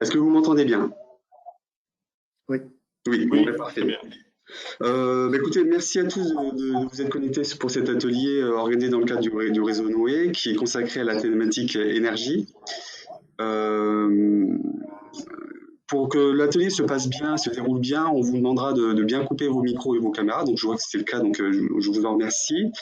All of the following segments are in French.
Est-ce que vous m'entendez bien? Oui. Oui, bon, Oui, ben, très parfait. bien. Écoutez, merci à tous de vous être connectés pour cet atelier organisé dans le cadre du réseau Noé, qui est consacré à la thématique énergie. Euh, pour que l'atelier se passe bien, se déroule bien, on vous demandera de bien couper vos micros et vos caméras. Donc je vois que c'est le cas, donc je vous en remercie.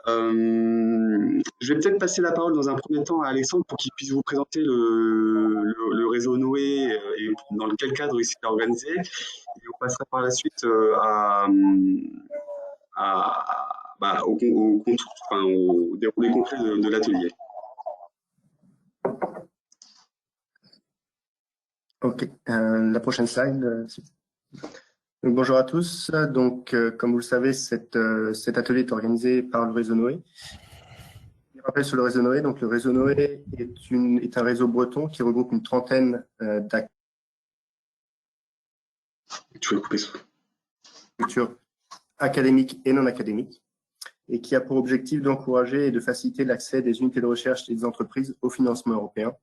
Je vais peut-être passer la parole dans un premier temps à Alexandre pour qu'il puisse vous présenter le réseau Noé et dans quel cadre il s'est organisé. Et on passera par la suite au déroulé concret de l'atelier. Ok. La prochaine slide. Donc, bonjour à tous. Donc, comme vous le savez, cet atelier est organisé par le réseau Noé. Je rappelle sur le réseau Noé. Donc, le réseau Noé est un réseau breton qui regroupe une trentaine d'acteurs Tu veux couper ça? académiques et non académiques, et qui a pour objectif d'encourager et de faciliter l'accès des unités de recherche et des entreprises au financement européen,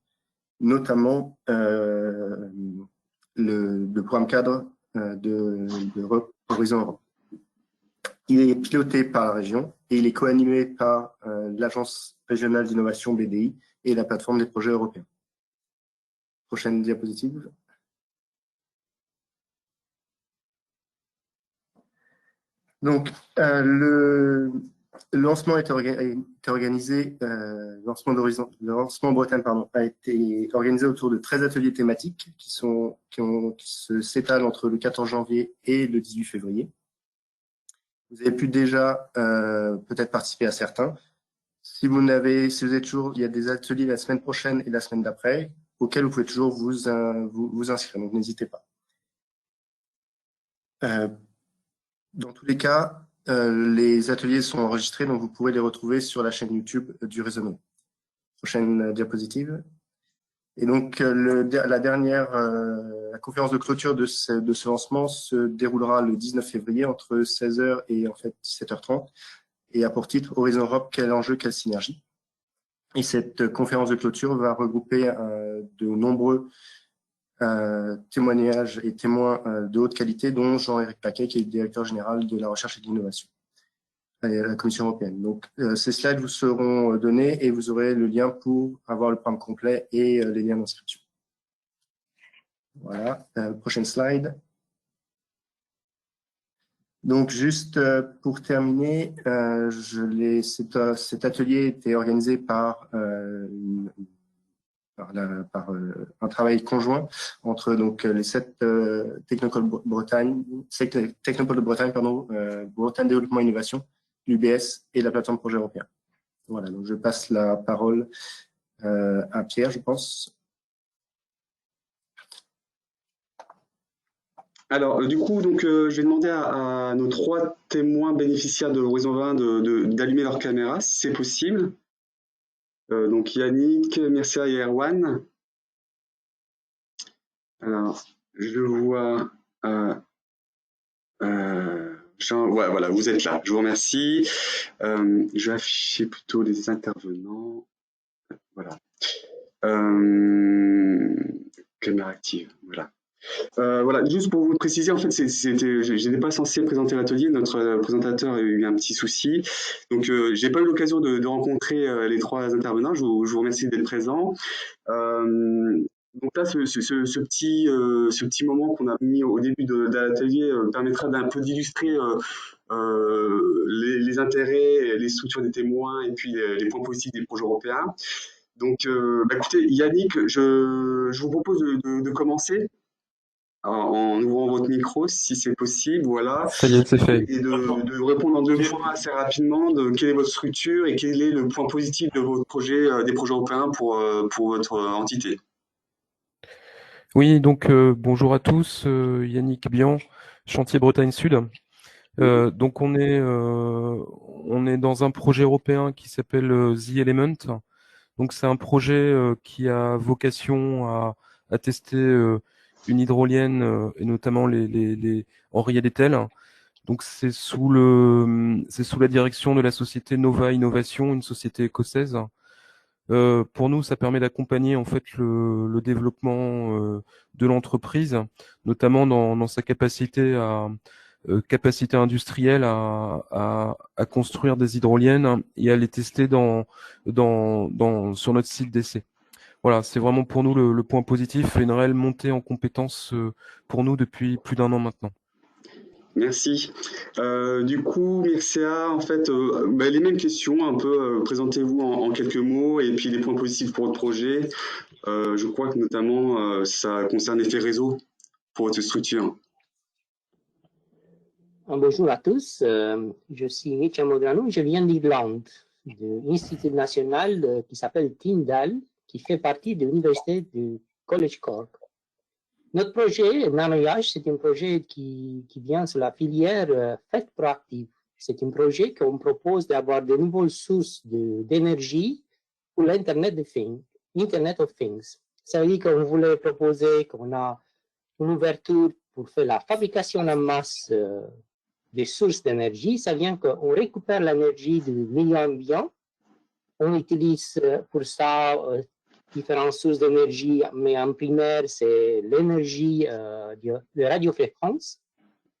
notamment le programme cadre d'Europe Horizon Europe. Il est piloté par la région et il est co-animé par l'Agence régionale d'innovation BDI et la plateforme des projets européens. Prochaine diapositive. Donc, le lancement a été organisé, le lancement Bretagne, pardon, a été organisé autour de 13 ateliers thématiques qui s'étalent entre le 14 janvier et le 18 février. Vous avez pu déjà peut-être participer à certains. Si vous êtes toujours, il y a des ateliers la semaine prochaine et la semaine d'après, auxquels vous pouvez toujours vous inscrire, donc n'hésitez pas. Dans tous les cas, les ateliers sont enregistrés, donc vous pourrez les retrouver sur la chaîne YouTube du réseau Noé. Prochaine diapositive. Et donc, la conférence de clôture de ce lancement se déroulera le 19 février entre 16h et en fait 17h30 et a pour titre Horizon Europe, quel enjeu, quelle synergie. Et cette conférence de clôture va regrouper de nombreux témoignages et témoins de haute qualité, dont Jean-Éric Paquet, qui est le directeur général de la recherche et de l'innovation à la Commission européenne. Donc, ces slides vous seront donnés et vous aurez le lien pour avoir le programme complet et les liens d'inscription. Voilà, prochaine slide. Donc, juste pour terminer, cet atelier était organisé par un travail conjoint entre donc les 7 technopoles de Bretagne, Bretagne Développement et Innovation, l'UBS et la plateforme projet européen. Voilà, donc je passe la parole à Pierre, je pense. Alors, du coup, je vais demander à nos 3 témoins bénéficiaires de Horizon 20 d'allumer leur caméra, si c'est possible. Donc Yannick, Mircea et Erwan. Alors, je vois Jean, ouais, voilà, vous êtes là, je vous remercie. Je vais afficher plutôt les intervenants. Voilà. Caméra active, voilà. Voilà, juste pour vous préciser, en fait, je n'étais pas censé présenter l'atelier. Notre présentateur a eu un petit souci, donc j'ai pas eu l'occasion de rencontrer les 3 intervenants. Je vous remercie d'être présents. Donc là, ce petit moment qu'on a mis au début de l'atelier permettra d'un peu d'illustrer les intérêts, les structures des témoins et puis les points positifs des projets européens. Donc, écoutez, Yannick, je vous propose de commencer en ouvrant votre micro, si c'est possible, voilà, Ça y est, c'est fait. et de répondre en 2 points assez rapidement de quelle est votre structure et quel est le point positif de votre projet, des projets européens pour votre entité. Oui, donc bonjour à tous, Yannick Bian, Chantier Bretagne Sud. Donc on est dans un projet européen qui s'appelle The Element. Donc c'est un projet qui a vocation à tester une hydrolienne et notamment les Henri Dettel. Donc c'est sous la direction de la société Nova Innovation, une société écossaise. Pour nous, ça permet d'accompagner en fait le développement de l'entreprise, notamment dans sa capacité industrielle à construire des hydroliennes et à les tester sur notre site d'essai. Voilà, c'est vraiment pour nous le point positif et une réelle montée en compétences pour nous depuis plus d'1 an maintenant. Merci. Du coup, Mircea, en fait, les mêmes questions, un peu, présentez-vous en quelques mots et puis les points positifs pour votre projet. Je crois que notamment, ça concerne l'effet réseau pour votre structure. Bonjour à tous, je suis Mircea Modranou, je viens d'Irlande, de l'Institut national qui s'appelle Tyndall, qui fait partie de l'université de College Cork. Notre projet, NanoIH, c'est un projet qui vient sur la filière fête proactive. C'est un projet qu'on propose d'avoir de nouvelles sources d'énergie pour l'Internet of Things, Internet of Things. Ça veut dire qu'on voulait proposer qu'on a une ouverture pour faire la fabrication en masse des sources d'énergie. Ça vient qu'on récupère l'énergie du milieu ambiant. On utilise pour ça différentes sources d'énergie, mais en primaire, c'est l'énergie de radiofréquence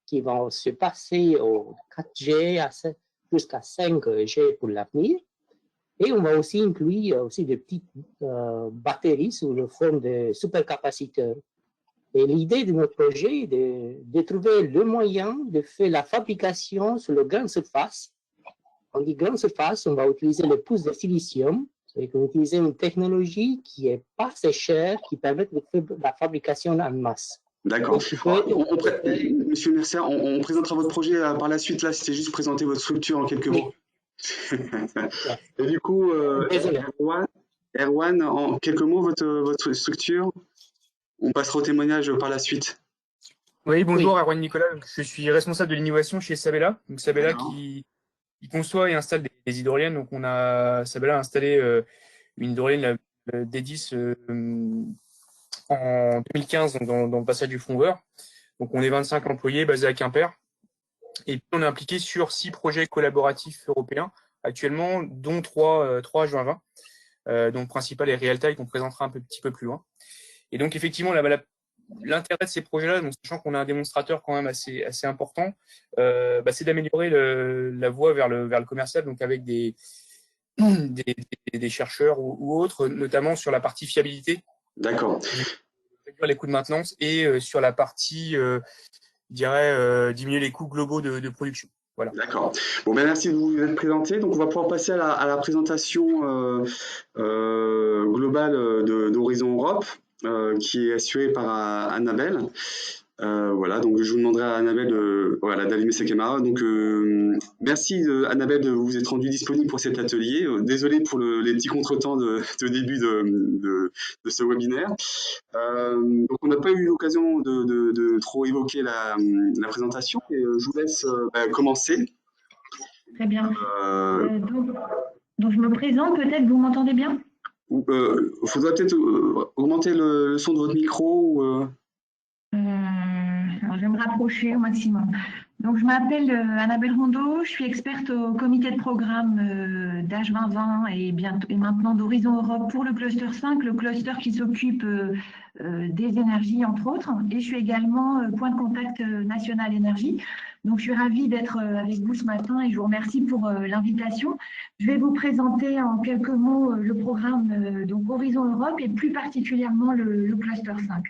qui va se passer au 4G jusqu'à 5G pour l'avenir. Et on va aussi inclure aussi des petites batteries sous la forme de supercapaciteurs. Et l'idée de notre projet est de trouver le moyen de faire la fabrication sur la grande surface. On dit grande surface, on va utiliser le pouce de silicium. On va utiliser une technologie qui n'est pas assez chère, qui permet de faire la fabrication en masse. D'accord. Monsieur Mircea, on présentera votre projet par la suite. Là, c'était juste présenter votre structure en quelques mots. Et du coup, Erwan, en quelques mots, votre structure. On passera au témoignage par la suite. Oui, bonjour, Erwan Nicolas. Je suis responsable de l'innovation chez Sabela. Donc Sabela qui conçoit et installe des hydroliennes. Donc Sabela a installé une hydrolienne, la D10, en 2015 dans le passage du Fondeur. Donc on est 25 employés basés à Quimper. Et puis on est impliqué sur 6 projets collaboratifs européens actuellement, dont 3 H2020. Donc le principal est Realtime qu'on présentera un petit peu plus loin. Et donc, effectivement, l'intérêt de ces projets-là, donc, sachant qu'on a un démonstrateur quand même assez important, c'est d'améliorer la voie vers le commercial, donc avec des chercheurs ou autres, notamment sur la partie fiabilité. D'accord. Réduire les coûts de maintenance et sur la partie, je dirais, diminuer les coûts globaux de production. Voilà. D'accord. Bon, merci de vous être présenté. Donc, on va pouvoir passer à la présentation globale d'Horizon Europe. Qui est assuré par Annabelle. Voilà, donc je vous demanderai à Annabelle d'allumer sa caméra. Donc merci Annabelle de vous être rendue disponible pour cet atelier. Désolé pour les petits contretemps de début de ce webinaire. Donc on n'a pas eu l'occasion de trop évoquer la présentation et je vous laisse commencer. Très bien. Donc je me présente, peut-être vous m'entendez bien ? Faudrait peut-être augmenter le son de votre micro. Alors, je vais me rapprocher au maximum. Donc, je m'appelle Annabelle Rondeau, je suis experte au comité de programme d'H2020 et maintenant d'Horizon Europe pour le cluster 5, le cluster qui s'occupe des énergies, entre autres. Et je suis également point de contact national énergie. Donc, je suis ravie d'être avec vous ce matin et je vous remercie pour l'invitation. Je vais vous présenter en quelques mots le programme donc Horizon Europe et plus particulièrement le cluster 5.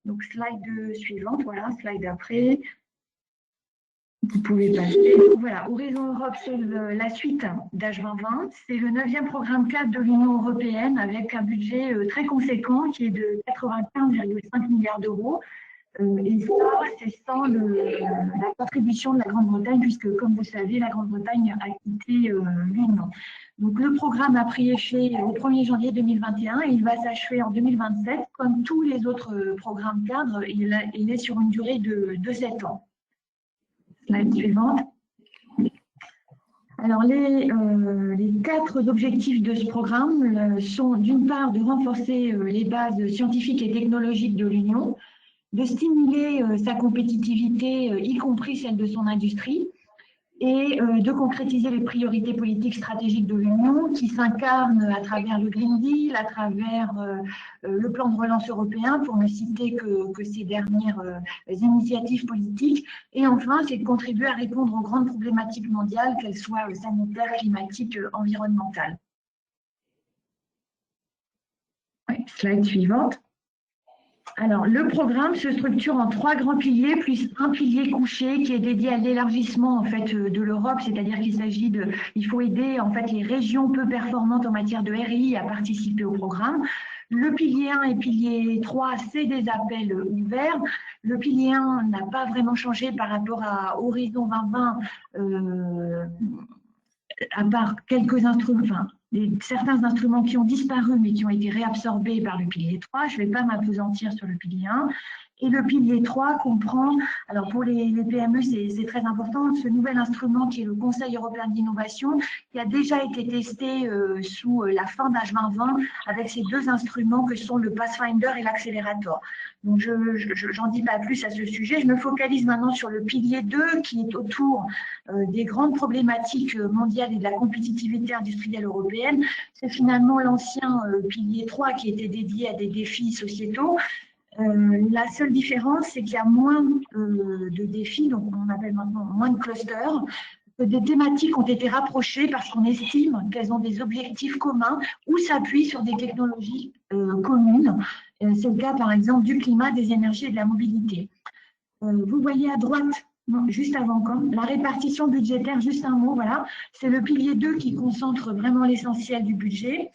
Donc, slide suivante, voilà, slide après. Vous pouvez passer. Voilà, Horizon Europe, c'est la suite d'H2020. C'est le 9e programme cadre de l'Union européenne avec un budget très conséquent qui est de 95,5 milliards d'euros. Et ça, c'est sans la contribution de la Grande-Bretagne, puisque, comme vous le savez, la Grande-Bretagne a quitté l'Union. Donc, le programme a pris effet au 1er janvier 2021 et il va s'achever en 2027. Comme tous les autres programmes cadres, il est sur une durée de 7 ans. Slide suivante. Alors, les 4 objectifs de ce programme sont, d'une part, de renforcer les bases scientifiques et technologiques de l'Union, de stimuler sa compétitivité, y compris celle de son industrie, et de concrétiser les priorités politiques stratégiques de l'Union qui s'incarnent à travers le Green Deal, à travers le plan de relance européen, pour ne citer que ces dernières initiatives politiques. Et enfin, c'est de contribuer à répondre aux grandes problématiques mondiales, qu'elles soient sanitaires, climatiques, environnementales. Ouais, slide suivante. Alors, le programme se structure en 3 grands piliers, plus un pilier couché qui est dédié à l'élargissement en fait de l'Europe, c'est-à-dire qu'il s'agit de, il faut aider en fait les régions peu performantes en matière de RI à participer au programme. Le pilier 1 et pilier 3, c'est des appels ouverts. Le pilier 1 n'a pas vraiment changé par rapport à Horizon 2020, à part quelques instruments, enfin, certains instruments qui ont disparu mais qui ont été réabsorbés par le pilier 3. Je ne vais pas m'appesantir sur le pilier 1. Et le pilier 3 comprend, alors pour les PME, c'est très important, ce nouvel instrument qui est le Conseil européen d'innovation, qui a déjà été testé sous la fin d'H 2020 avec ces 2 instruments que sont le Pathfinder et l'accélérateur. Donc, j'en dis pas plus à ce sujet. Je me focalise maintenant sur le pilier 2 qui est autour des grandes problématiques mondiales et de la compétitivité industrielle européenne. C'est finalement l'ancien pilier 3 qui était dédié à des défis sociétaux. La seule différence, c'est qu'il y a moins de défis, donc on appelle maintenant moins de clusters. Des thématiques ont été rapprochées parce qu'on estime qu'elles ont des objectifs communs ou s'appuient sur des technologies communes. C'est le cas, par exemple, du climat, des énergies et de la mobilité. Vous voyez à droite, non, juste avant, la répartition budgétaire, juste un mot, voilà. C'est le pilier 2 qui concentre vraiment l'essentiel du budget.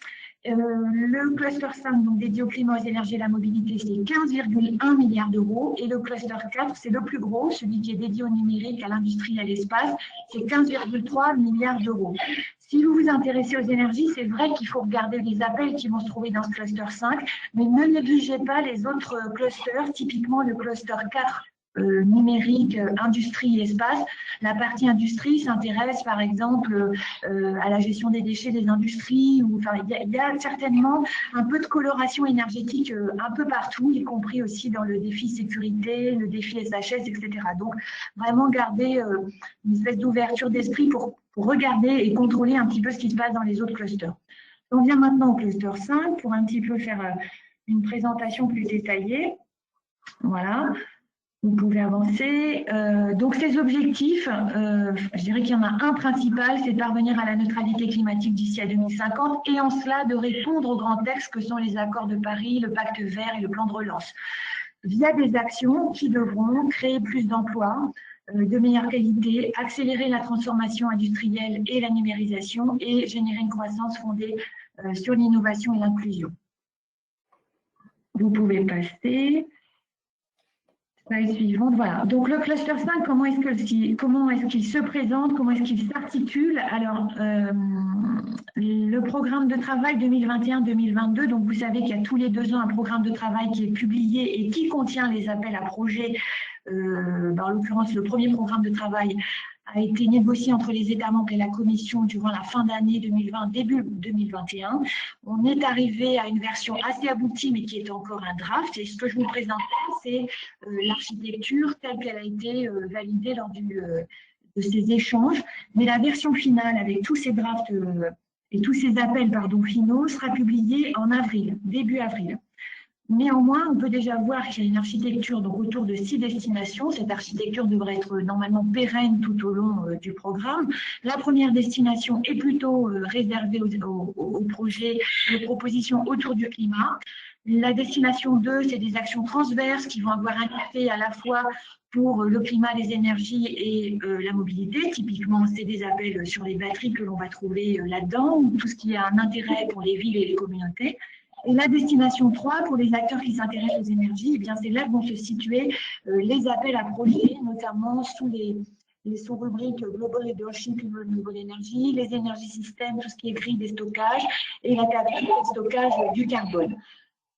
Le cluster 5, donc dédié au climat, aux énergies et à la mobilité, c'est 15,1 milliards d'euros. Et le cluster 4, c'est le plus gros, celui qui est dédié au numérique, à l'industrie et à l'espace, c'est 15,3 milliards d'euros. Si vous vous intéressez aux énergies, c'est vrai qu'il faut regarder les appels qui vont se trouver dans ce cluster 5, mais ne négligez pas les autres clusters, typiquement le cluster 4, numérique, industrie, espace. La partie industrie s'intéresse par exemple à la gestion des déchets des industries. Il y a certainement un peu de coloration énergétique un peu partout, y compris aussi dans le défi sécurité, le défi SHS, etc. Donc vraiment garder une espèce d'ouverture d'esprit pour regarder et contrôler un petit peu ce qui se passe dans les autres clusters. On vient maintenant au cluster 5 pour un petit peu faire une présentation plus détaillée. Voilà. Vous pouvez avancer. Donc, ces objectifs, je dirais qu'il y en a un principal, c'est de parvenir à la neutralité climatique d'ici à 2050 et en cela de répondre aux grands textes que sont les accords de Paris, le pacte vert et le plan de relance, via des actions qui devront créer plus d'emplois, de meilleure qualité, accélérer la transformation industrielle et la numérisation et générer une croissance fondée sur l'innovation et l'inclusion. Vous pouvez passer. Slide suivante, voilà. Donc le cluster 5, comment est-ce qu'il se présente, comment est-ce qu'il s'articule? Alors, le programme de travail 2021-2022, donc vous savez qu'il y a tous les 2 ans un programme de travail qui est publié et qui contient les appels à projets. En l'occurrence, le premier programme de travail a été négocié entre les États membres et la Commission durant la fin d'année 2020, début 2021. On est arrivé à une version assez aboutie, mais qui est encore un draft. Et ce que je vous présente, c'est l'architecture telle qu'elle a été validée lors de ces échanges. Mais la version finale, avec tous ces drafts et tous ces appels finaux, sera publiée en avril, début avril. Néanmoins, on peut déjà voir qu'il y a une architecture donc, autour de 6 destinations. Cette architecture devrait être normalement pérenne tout au long du programme. La première destination est plutôt réservée aux projets, aux propositions autour du climat. La destination 2, c'est des actions transverses qui vont avoir un effet à la fois pour le climat, les énergies et la mobilité. Typiquement, c'est des appels sur les batteries que l'on va trouver là-dedans, ou tout ce qui a un intérêt pour les villes et les communautés. Et la destination 3, pour les acteurs qui s'intéressent aux énergies, eh bien c'est là que vont se situer les appels à projets, notamment sous les sous-rubriques Global Leadership, Renewable Energy, les énergies systèmes, tout ce qui est grille des stockages, et la capacité de stockage du carbone.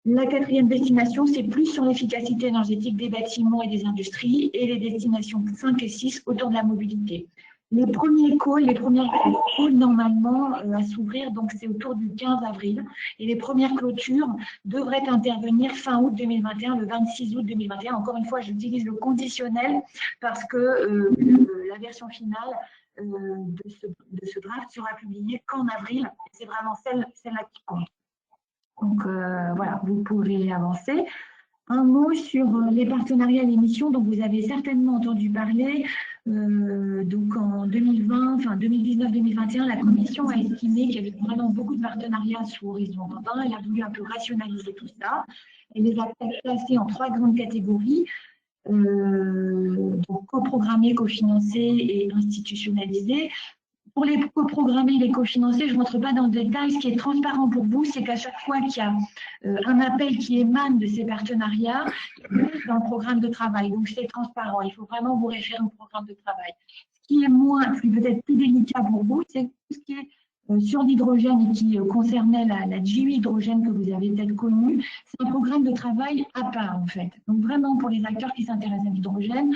La 4e destination, c'est plus sur l'efficacité énergétique des bâtiments et des industries, et les destinations 5 et 6 autour de la mobilité. Les premiers calls, les premières calls normalement à s'ouvrir, donc c'est autour du 15 avril. Et les premières clôtures devraient intervenir fin août 2021, le 26 août 2021. Encore une fois, j'utilise le conditionnel parce que la version finale de ce draft sera publiée qu'en avril. C'est vraiment celle-là qui compte. Donc voilà, vous pourrez avancer. Un mot sur les partenariats et les missions dont vous avez certainement entendu parler. Donc en 2020, enfin 2019-2021, la Commission a estimé qu'il y avait vraiment beaucoup de partenariats sous Horizon 2020. Elle a voulu un peu rationaliser tout ça. Elle les a classés en 3 grandes catégories. Donc coprogrammés, cofinancés et institutionnalisés. Pour les coprogrammés et les cofinancés, je ne rentre pas dans le détail. Ce qui est transparent pour vous, c'est qu'à chaque fois qu'il y a un appel qui émane de ces partenariats, dans le programme de travail. Donc, c'est transparent. Il faut vraiment vous référer au programme de travail. Ce qui est peut-être plus délicat pour vous, c'est tout ce qui est sur l'hydrogène et qui concernait la GE hydrogène que vous avez peut-être connue. C'est un programme de travail à part, en fait. Donc, vraiment, pour les acteurs qui s'intéressent à l'hydrogène,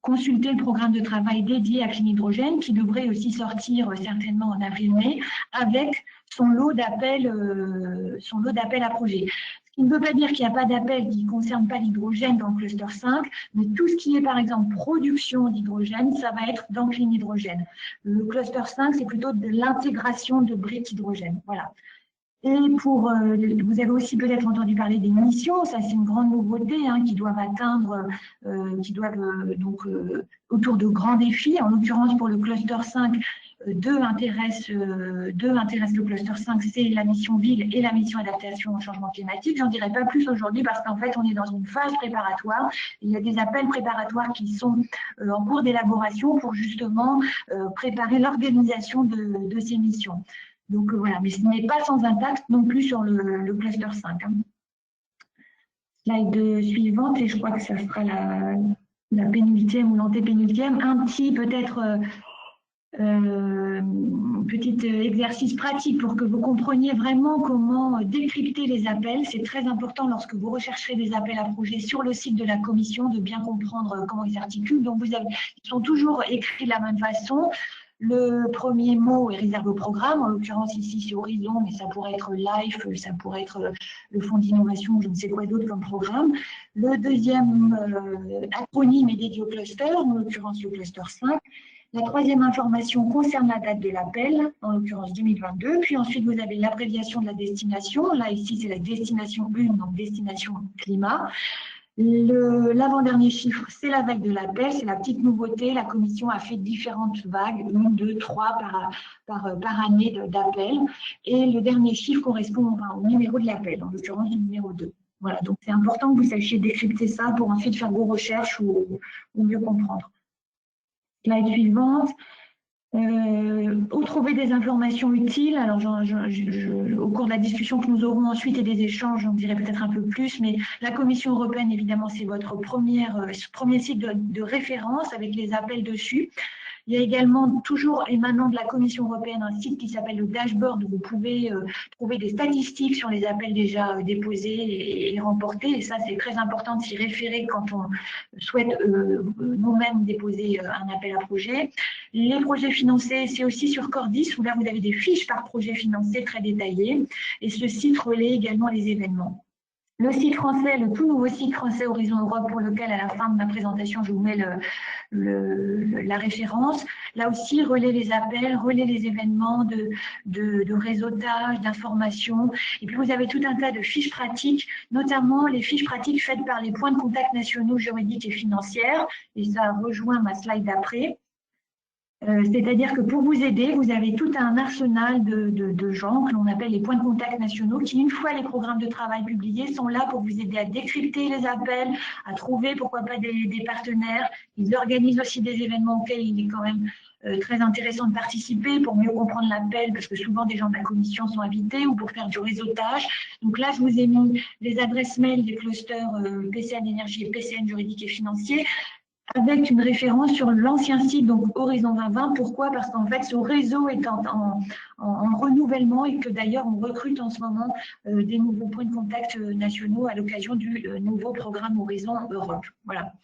consulter le programme de travail dédié à Clean Hydrogène qui devrait aussi sortir certainement en avril-mai avec son lot d'appels à projets. Ce qui ne veut pas dire qu'il n'y a pas d'appel qui ne concerne pas l'hydrogène dans le cluster 5, mais tout ce qui est par exemple production d'hydrogène, ça va être dans Clean Hydrogène. Le cluster 5, c'est plutôt de l'intégration de briques hydrogène. Voilà. Et vous avez aussi peut-être entendu parler des missions, ça c'est une grande nouveauté, qui doivent atteindre, autour de grands défis. En l'occurrence pour le cluster 5, deux intéressent le cluster 5, c'est la mission ville et la mission adaptation au changement climatique. J'en dirai pas plus aujourd'hui parce qu'en fait on est dans une phase préparatoire. Il y a des appels préparatoires qui sont en cours d'élaboration pour justement préparer l'organisation de ces missions. Donc voilà, mais ce n'est pas sans impact non plus sur le cluster 5. Slide suivante, et je crois que ça sera la pénultième ou l'antépénultième. Un petit peut-être petit exercice pratique pour que vous compreniez vraiment comment décrypter les appels. C'est très important lorsque vous rechercherez des appels à projets sur le site de la commission de bien comprendre comment ils s'articulent. Donc ils sont toujours écrits de la même façon. Le premier mot est réservé au programme, en l'occurrence ici c'est Horizon, mais ça pourrait être LIFE, ça pourrait être le fonds d'innovation, je ne sais quoi d'autre comme programme. Le deuxième acronyme est dédié au cluster, en l'occurrence le cluster 5. La troisième information concerne la date de l'appel, en l'occurrence 2022. Puis ensuite, vous avez l'abréviation de la destination. Là, ici, c'est la destination 1, donc destination climat. L'avant-dernier chiffre, c'est la vague de l'appel, c'est la petite nouveauté. La commission a fait différentes vagues, 1, 2, 3 par année d'appel. Et le dernier chiffre correspond au numéro de l'appel, en l'occurrence du numéro 2. Voilà, donc c'est important que vous sachiez décrypter ça pour ensuite faire vos recherches ou mieux comprendre. Slide suivante. Où trouver des informations utiles? Alors, au cours de la discussion que nous aurons ensuite et des échanges, j'en dirai peut-être un peu plus, mais la Commission européenne, évidemment, c'est votre premier site de référence avec les appels dessus. Il y a également, toujours émanant de la Commission européenne, un site qui s'appelle le dashboard où vous pouvez trouver des statistiques sur les appels déjà déposés et remportés. Et ça, c'est très important de s'y référer quand on souhaite nous-mêmes déposer un appel à projet. Les projets financés, c'est aussi sur Cordis où là, vous avez des fiches par projet financé très détaillées. Et ce site relaie également les événements. Le site français, le tout nouveau site français Horizon Europe, pour lequel à la fin de ma présentation, je vous mets la référence. Là aussi, relaie les appels, relaie les événements de réseautage, d'information. Et puis, vous avez tout un tas de fiches pratiques, notamment les fiches pratiques faites par les points de contact nationaux juridiques et financières. Et ça rejoint ma slide d'après. C'est-à-dire que pour vous aider, vous avez tout un arsenal de gens que l'on appelle les points de contact nationaux qui, une fois les programmes de travail publiés, sont là pour vous aider à décrypter les appels, à trouver pourquoi pas des partenaires. Ils organisent aussi des événements auxquels il est quand même très intéressant de participer pour mieux comprendre l'appel, parce que souvent des gens de la commission sont invités, ou pour faire du réseautage. Donc là, je vous ai mis les adresses mail des clusters PCN Énergie et PCN Juridique et Financier, avec une référence sur l'ancien site, donc Horizon 2020. Pourquoi? Parce qu'en fait, ce réseau est en renouvellement et que d'ailleurs, on recrute en ce moment des nouveaux points de contact nationaux à l'occasion du nouveau programme Horizon Europe. Voilà.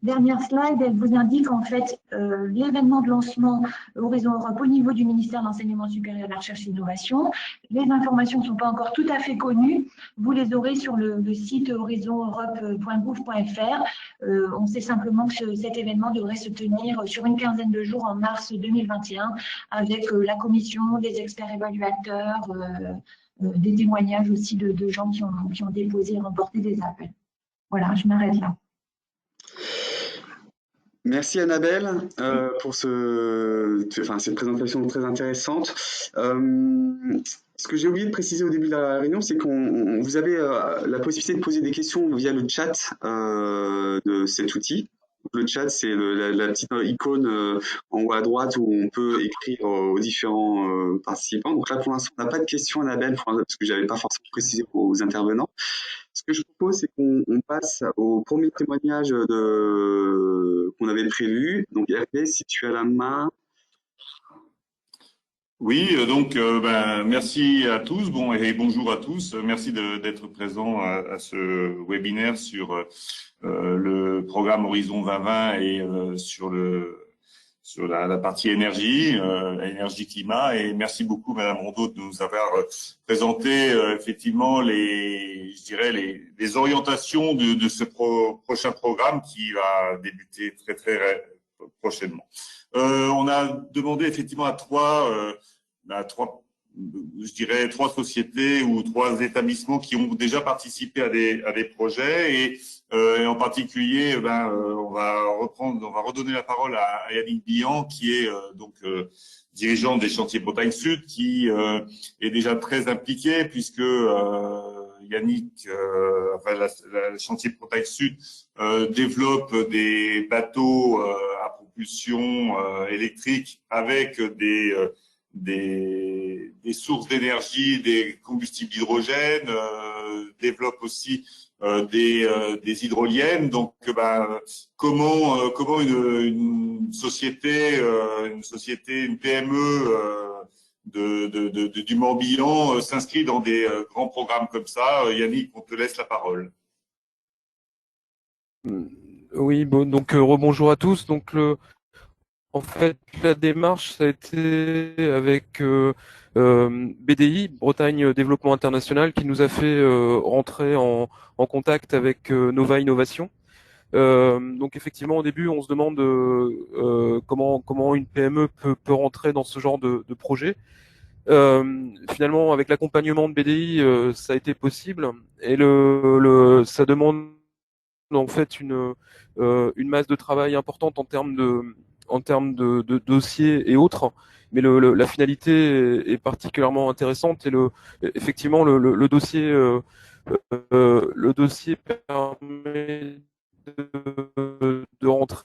Dernière slide, elle vous indique en fait l'événement de lancement Horizon Europe au niveau du ministère de l'Enseignement supérieur, de la Recherche et de l'Innovation. Les informations ne sont pas encore tout à fait connues. Vous les aurez sur le site horizoneurope.gouv.fr. On sait simplement que cet événement devrait se tenir sur une quinzaine de jours en mars 2021 avec la commission, des experts évaluateurs, des témoignages aussi de gens qui ont déposé et remporté des appels. Voilà, je m'arrête là. Merci Annabelle pour cette présentation très intéressante. Ce que j'ai oublié de préciser au début de la réunion, c'est qu'on vous avez la possibilité de poser des questions via le chat de cet outil. Le chat, c'est la petite icône en haut à droite où on peut écrire aux différents participants. Donc là, pour l'instant, on n'a pas de questions, Annabelle, parce que je n'avais pas forcément précisé aux intervenants. Ce que je propose, c'est qu'on passe au premier témoignage qu'on avait prévu. Donc Hervé, si tu as la main. Oui, merci à tous, et bonjour à tous. Merci d'être présents à ce webinaire sur le programme Horizon 2020 et sur la partie énergie, énergie-climat. Et merci beaucoup, Madame Rondeau, de nous avoir présenté effectivement les orientations de ce prochain programme qui va débuter très prochainement. On a demandé effectivement à trois sociétés ou trois établissements qui ont déjà participé à des projets et en particulier, on va redonner la parole à Yannick Bihan qui est dirigeant des Chantiers Bretagne Sud, qui est déjà très impliqué puisque Yannick, la Chantier Bretagne Sud développe des bateaux à propulsion électrique avec des sources d'énergie, des combustibles d'hydrogène, développe aussi des hydroliennes. Donc, comment une société, une PME du Morbihan s'inscrit dans des grands programmes comme ça? Yannick, on te laisse la parole. Oui, bon, donc rebonjour à tous. Donc en fait, la démarche, ça a été avec BDI, Bretagne Développement International, qui nous a fait rentrer en contact avec Nova Innovation. Donc effectivement, au début, on se demande comment une PME peut rentrer dans ce genre de projet. Finalement, avec l'accompagnement de BDI, ça a été possible. Et ça demande en fait une masse de travail importante en termes de dossiers et autres, mais la finalité est particulièrement intéressante et effectivement le dossier permet de rentrer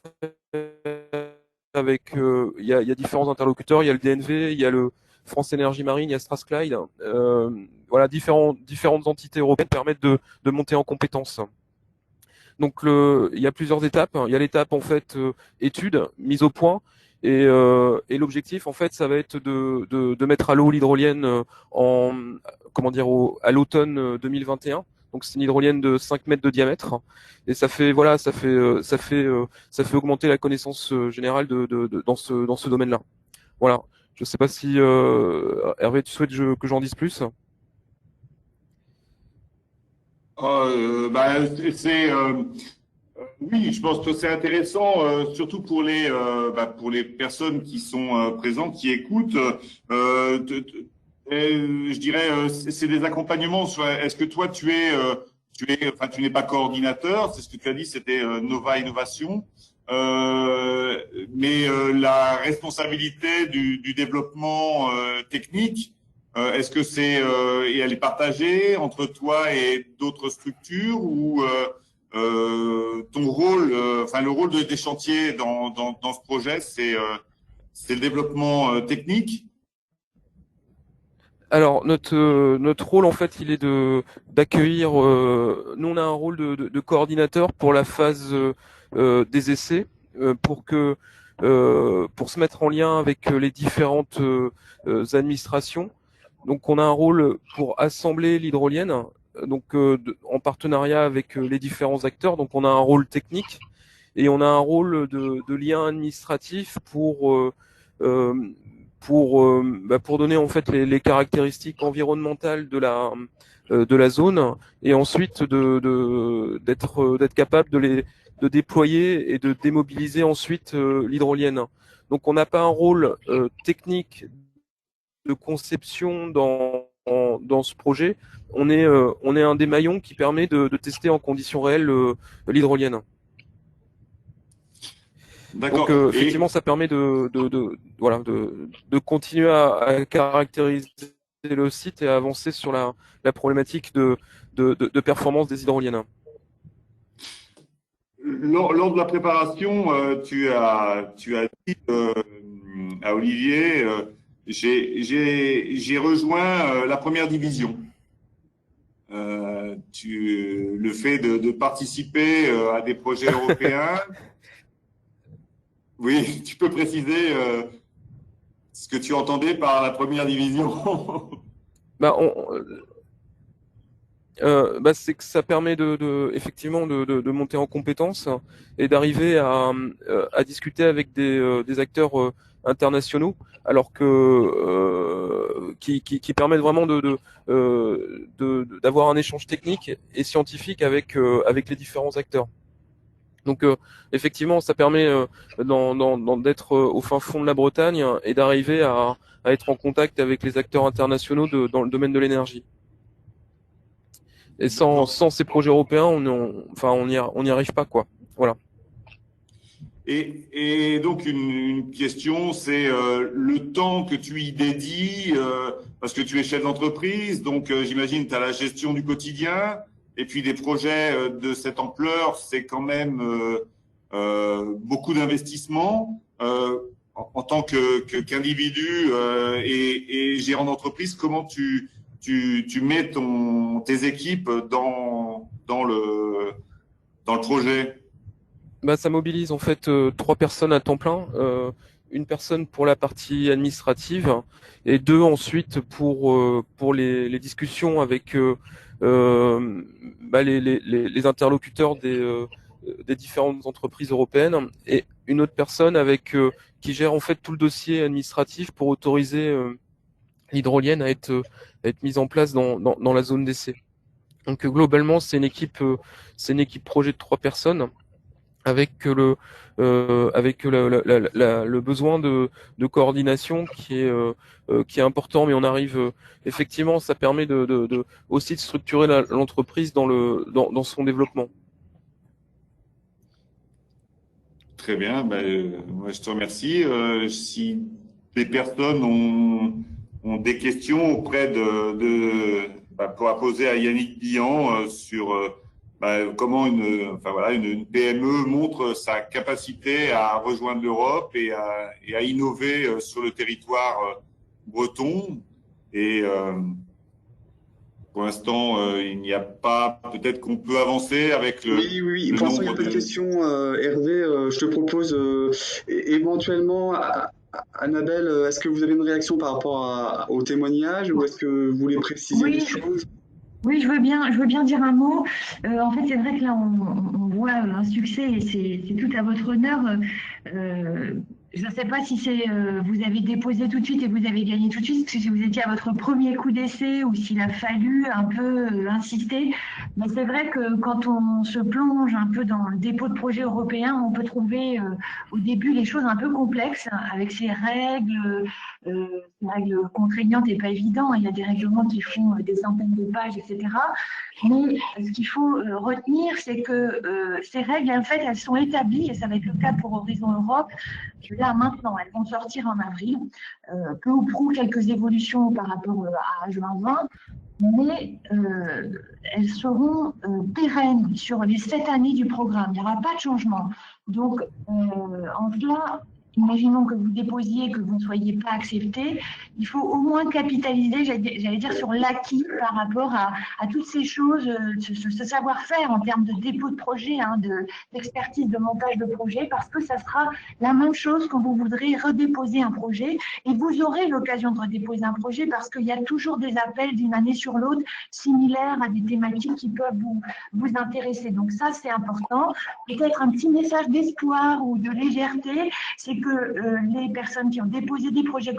avec il y a différents interlocuteurs, il y a le DNV, il y a le France Énergie Marine, il y a Strathclyde, voilà, différentes entités européennes permettent de monter en compétences. Donc il y a plusieurs étapes. Il y a l'étape en fait étude, mise au point, et l'objectif en fait ça va être de mettre à l'eau l'hydrolienne à l'automne 2021. Donc c'est une hydrolienne de 5 mètres de diamètre et ça fait augmenter la connaissance générale dans ce domaine-là. Voilà. Je sais pas si Hervé, tu souhaites que j'en dise plus? Oui, je pense que c'est intéressant, surtout pour les personnes qui sont présentes, qui écoutent. Je dirais, c'est des accompagnements. Est-ce que toi, tu n'es pas coordinateur, c'est ce que tu as dit, c'était Nova Innovation. Mais la responsabilité du développement technique, est-ce que et elle est partagée entre toi et d'autres structures ou ton rôle, le rôle des chantiers dans ce projet, c'est le développement technique? Alors notre rôle en fait, il est d'accueillir. Nous on a un rôle de coordinateur pour la phase des essais, pour se mettre en lien avec les différentes administrations. Donc on a un rôle pour assembler l'hydrolienne, donc en partenariat avec les différents acteurs. Donc on a un rôle technique et on a un rôle de lien administratif pour donner en fait les caractéristiques environnementales de la zone, et ensuite d'être capable de déployer et de démobiliser ensuite l'hydrolienne. Donc on n'a pas un rôle technique de conception dans ce projet. On est un des maillons qui permet de tester en conditions réelles l'hydrolienne. Donc effectivement, ça permet de continuer à caractériser le site et à avancer sur la problématique de performance des hydroliennes. Lors de la préparation, tu as dit à Olivier, j'ai rejoint la première division. Le fait de participer à des projets européens. Oui, tu peux préciser ce que tu entendais par la première division. C'est que ça permet effectivement de monter en compétences et d'arriver à discuter avec des acteurs internationaux, alors que qui permettent vraiment d'avoir un échange technique et scientifique avec les différents acteurs. Donc effectivement, ça permet d'être au fin fond de la Bretagne et d'arriver à être en contact avec les acteurs internationaux dans le domaine de l'énergie. Et sans ces projets européens, on n'y arrive pas, quoi. Voilà. Et donc une question, c'est le temps que tu y dédies, parce que tu es chef d'entreprise, donc j'imagine tu as la gestion du quotidien, et puis des projets de cette ampleur, c'est quand même beaucoup d'investissement. En tant qu'individu et gérant d'entreprise, comment tu mets tes équipes dans le projet? Ça mobilise en fait 3 personnes à temps plein, une personne pour la partie administrative et 2 ensuite pour les discussions avec les interlocuteurs des différentes entreprises européennes, et une autre personne qui gère en fait tout le dossier administratif pour autoriser l'hydrolienne à être mise en place dans la zone d'essai. Donc globalement, c'est une équipe projet de 3 personnes avec le besoin de coordination qui est important, mais on arrive effectivement, ça permet aussi de structurer l'entreprise dans son développement. Très bien, moi je te remercie. Si des personnes ont des questions auprès pour poser à Yannick Billon sur comment une PME montre sa capacité à rejoindre l'Europe et à innover sur le territoire breton. Et pour l'instant, il n'y a pas. Peut-être qu'on peut avancer avec le. Oui. Pour l'instant, il n'y a pas de questions, Hervé. Je te propose éventuellement, Annabelle, est-ce que vous avez une réaction par rapport au témoignage, ou est-ce que vous voulez préciser des choses? Oui, je veux bien dire un mot. En fait, c'est vrai que là, on voit un succès et c'est tout à votre honneur. Je ne sais pas si vous avez déposé tout de suite et vous avez gagné tout de suite, si vous étiez à votre premier coup d'essai ou s'il a fallu un peu insister. Mais c'est vrai que quand on se plonge un peu dans le dépôt de projets européens, on peut trouver au début les choses un peu complexes avec ces règles. Règles contraignantes et pas évident. Il y a des règlements qui font des centaines de pages, etc. Mais ce qu'il faut retenir, c'est que ces règles, en fait, elles sont établies, et ça va être le cas pour Horizon Europe. Là, maintenant, elles vont sortir en avril. Peu ou prou, quelques évolutions par rapport à H2020, mais elles seront pérennes sur les 7 années du programme. Il n'y aura pas de changement. Donc, en cela, imaginons que vous déposiez, que vous ne soyez pas accepté, il faut au moins capitaliser, j'allais dire, sur l'acquis par rapport à toutes ces choses, ce savoir-faire en termes de dépôt de projet, hein, d'expertise, de montage de projet, parce que ça sera la même chose quand vous voudrez redéposer un projet, et vous aurez l'occasion de redéposer un projet parce qu'il y a toujours des appels d'une année sur l'autre similaires à des thématiques qui peuvent vous intéresser. Donc ça, c'est important. Peut-être un petit message d'espoir ou de légèreté, c'est que les personnes qui ont déposé des projets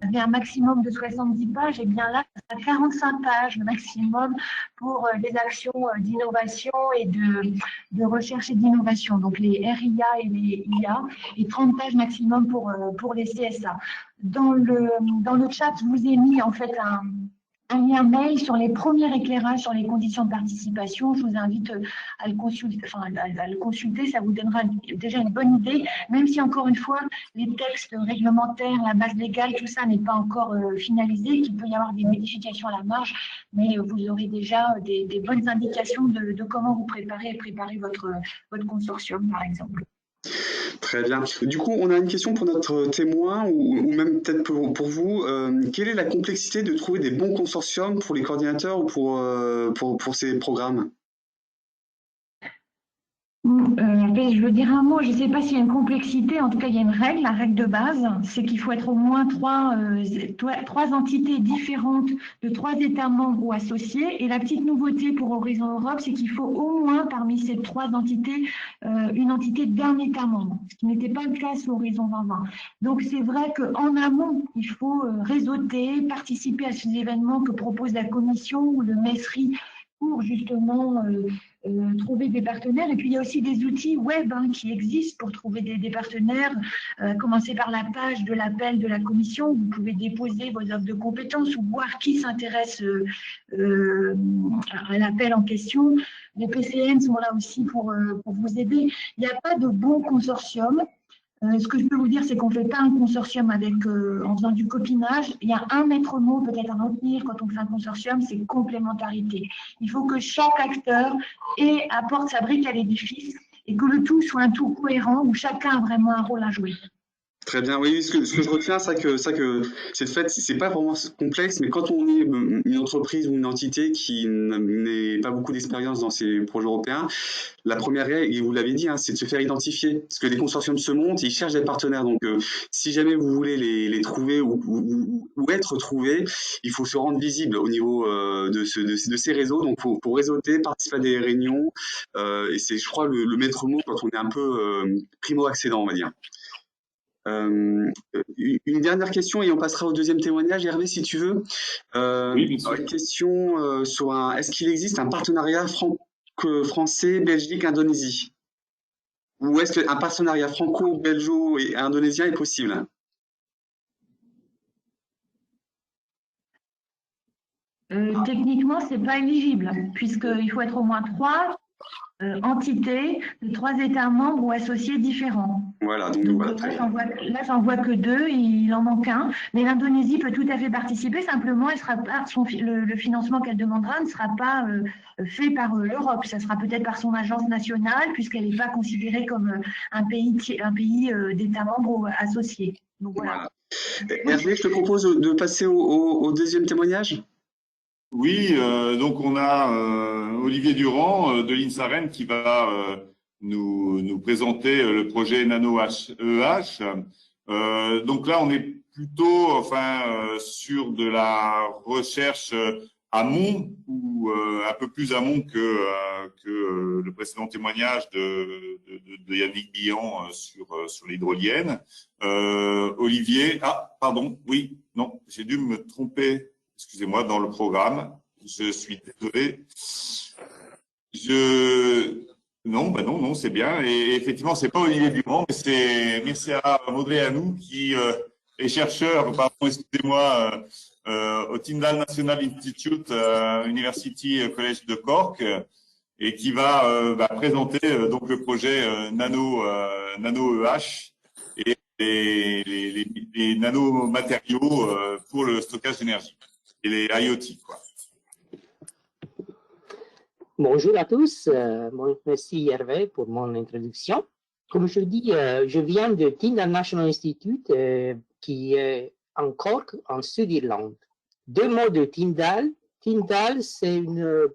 avaient un maximum de 70 pages, et bien là, ça sera 45 pages le maximum pour les actions d'innovation et de recherche et d'innovation, donc les RIA et les IA, et 30 pages maximum pour les CSA. Dans le chat, je vous ai mis en fait un lien mail sur les premiers éclairages sur les conditions de participation. Je vous invite à le consulter, ça vous donnera déjà une bonne idée, même si encore une fois, les textes réglementaires, la base légale, tout ça n'est pas encore finalisé, qu'il peut y avoir des modifications à la marge, mais vous aurez déjà des bonnes indications de comment vous préparer votre consortium, par exemple. Très bien. Du coup, on a une question pour notre témoin ou même peut-être pour vous. Quelle est la complexité de trouver des bons consortiums pour les coordinateurs ou pour ces programmes? Je veux dire un mot, je ne sais pas s'il y a une complexité, en tout cas il y a une règle, la règle de base, c'est qu'il faut être au moins trois entités différentes de 3 États membres ou associés, et la petite nouveauté pour Horizon Europe, c'est qu'il faut au moins parmi ces 3 entités, une entité d'un État membre, ce qui n'était pas le cas sur Horizon 2020. Donc c'est vrai qu'en amont, il faut réseauter, participer à ces événements que propose la Commission ou le MESRI pour justement trouver des partenaires. Et puis, il y a aussi des outils web qui existent pour trouver des partenaires. Commencer par la page de l'appel de la commission. Vous pouvez déposer vos offres de compétences ou voir qui s'intéresse à l'appel en question. Les PCN sont là aussi pour vous aider. Il n'y a pas de bon consortium. Ce que je peux vous dire, c'est qu'on ne fait pas un consortium en faisant du copinage. Il y a un maître mot peut-être à retenir quand on fait un consortium, c'est complémentarité. Il faut que chaque acteur apporte sa brique à l'édifice et que le tout soit un tout cohérent où chacun a vraiment un rôle à jouer. Très bien, oui, ce que je retiens, c'est que c'est fait, c'est pas vraiment complexe, mais quand on est une entreprise ou une entité qui n'a pas beaucoup d'expérience dans ces projets européens, la première règle, et vous l'avez dit, c'est de se faire identifier, parce que les consortiums se montent, ils cherchent des partenaires, donc si jamais vous voulez les trouver ou être trouvés, il faut se rendre visible au niveau de ces réseaux, donc pour réseauter, participer à des réunions, et c'est, je crois, le maître mot quand on est un peu primo-accédant, on va dire. Une dernière question et on passera au deuxième témoignage, Hervé, si tu veux. Oui, bien sûr. Une question sur est-ce qu'il existe un partenariat franco-français, Belgique, Indonésie? Ou est-ce qu'un partenariat franco-belgeo et indonésien est possible? Techniquement, ce n'est pas éligible, puisqu'il faut être au moins 3 entités de 3 États membres ou associés différents. Voilà, donc Donc voilà. là, j'en vois que 2, il en manque un. Mais l'Indonésie peut tout à fait participer, simplement, elle sera pas, le financement qu'elle demandera ne sera pas fait par l'Europe. Ça sera peut-être par son agence nationale, puisqu'elle n'est pas considérée comme un pays d'États membres ou associés. Donc voilà. Hervé, je te propose de passer au deuxième témoignage. Oui, donc on a Olivier Durand de l'INSAREN qui va nous présenter le projet Nano EH. Donc là, on est plutôt sur de la recherche amont ou un peu plus amont que le précédent témoignage de Yannick Billan sur l'hydrolienne. Olivier, pardon, oui, non, j'ai dû me tromper. Excusez-moi, dans le programme. Je suis désolé. Non, c'est bien. Et effectivement, c'est pas Olivier Durand, mais c'est Mircea Modreanu qui est chercheur, excusez-moi, au Tyndall National Institute University College de Cork et qui va présenter donc le projet Nano EH et les nanomatériaux pour le stockage d'énergie. Et les IoT, quoi. Bonjour à tous, merci Hervé pour mon introduction. Comme je dis, je viens de Tyndall National Institute, qui est en Cork, en Sud-Irlande. Deux mots de Tyndall. Tyndall, c'est une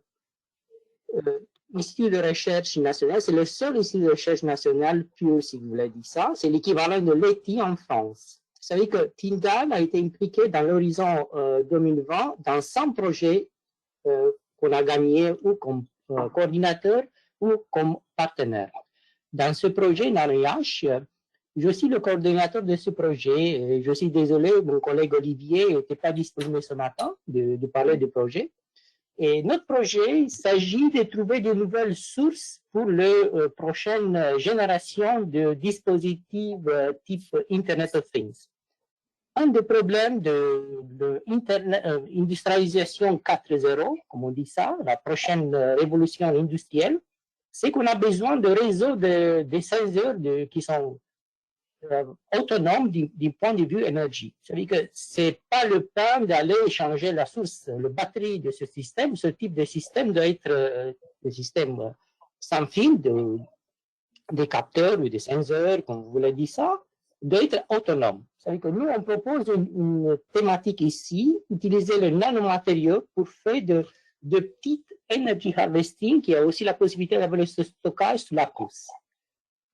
institut de recherche national, c'est le seul institut de recherche national pur, si vous voulez dire ça. C'est l'équivalent de l'ETI en France. Vous savez que Tyndall a été impliqué dans l'horizon 2020 dans 100 projets qu'on a gagnés ou comme coordinateur ou comme partenaire. Dans ce projet NanoIH, je suis le coordinateur de ce projet. Et je suis désolé, mon collègue Olivier n'était pas disponible ce matin de parler du projet. Et notre projet, il s'agit de trouver de nouvelles sources pour la prochaine génération de dispositifs type Internet of Things. Un des problèmes de l'industrialisation 4.0, comme on dit ça, la prochaine révolution industrielle, c'est qu'on a besoin de réseaux de senseurs qui sont autonomes du point de vue énergie. C'est-à-dire que ce n'est pas le temps d'aller changer la source, la batterie de ce système. Ce type de système doit être des systèmes sans fil, des capteurs ou des senseurs, comme vous voulez dire ça, doit être autonome. C'est-à-dire que nous, on propose une thématique ici, utiliser le nanomatériau pour faire de petites energy harvesting, qui a aussi la possibilité d'avoir le stockage sous la course.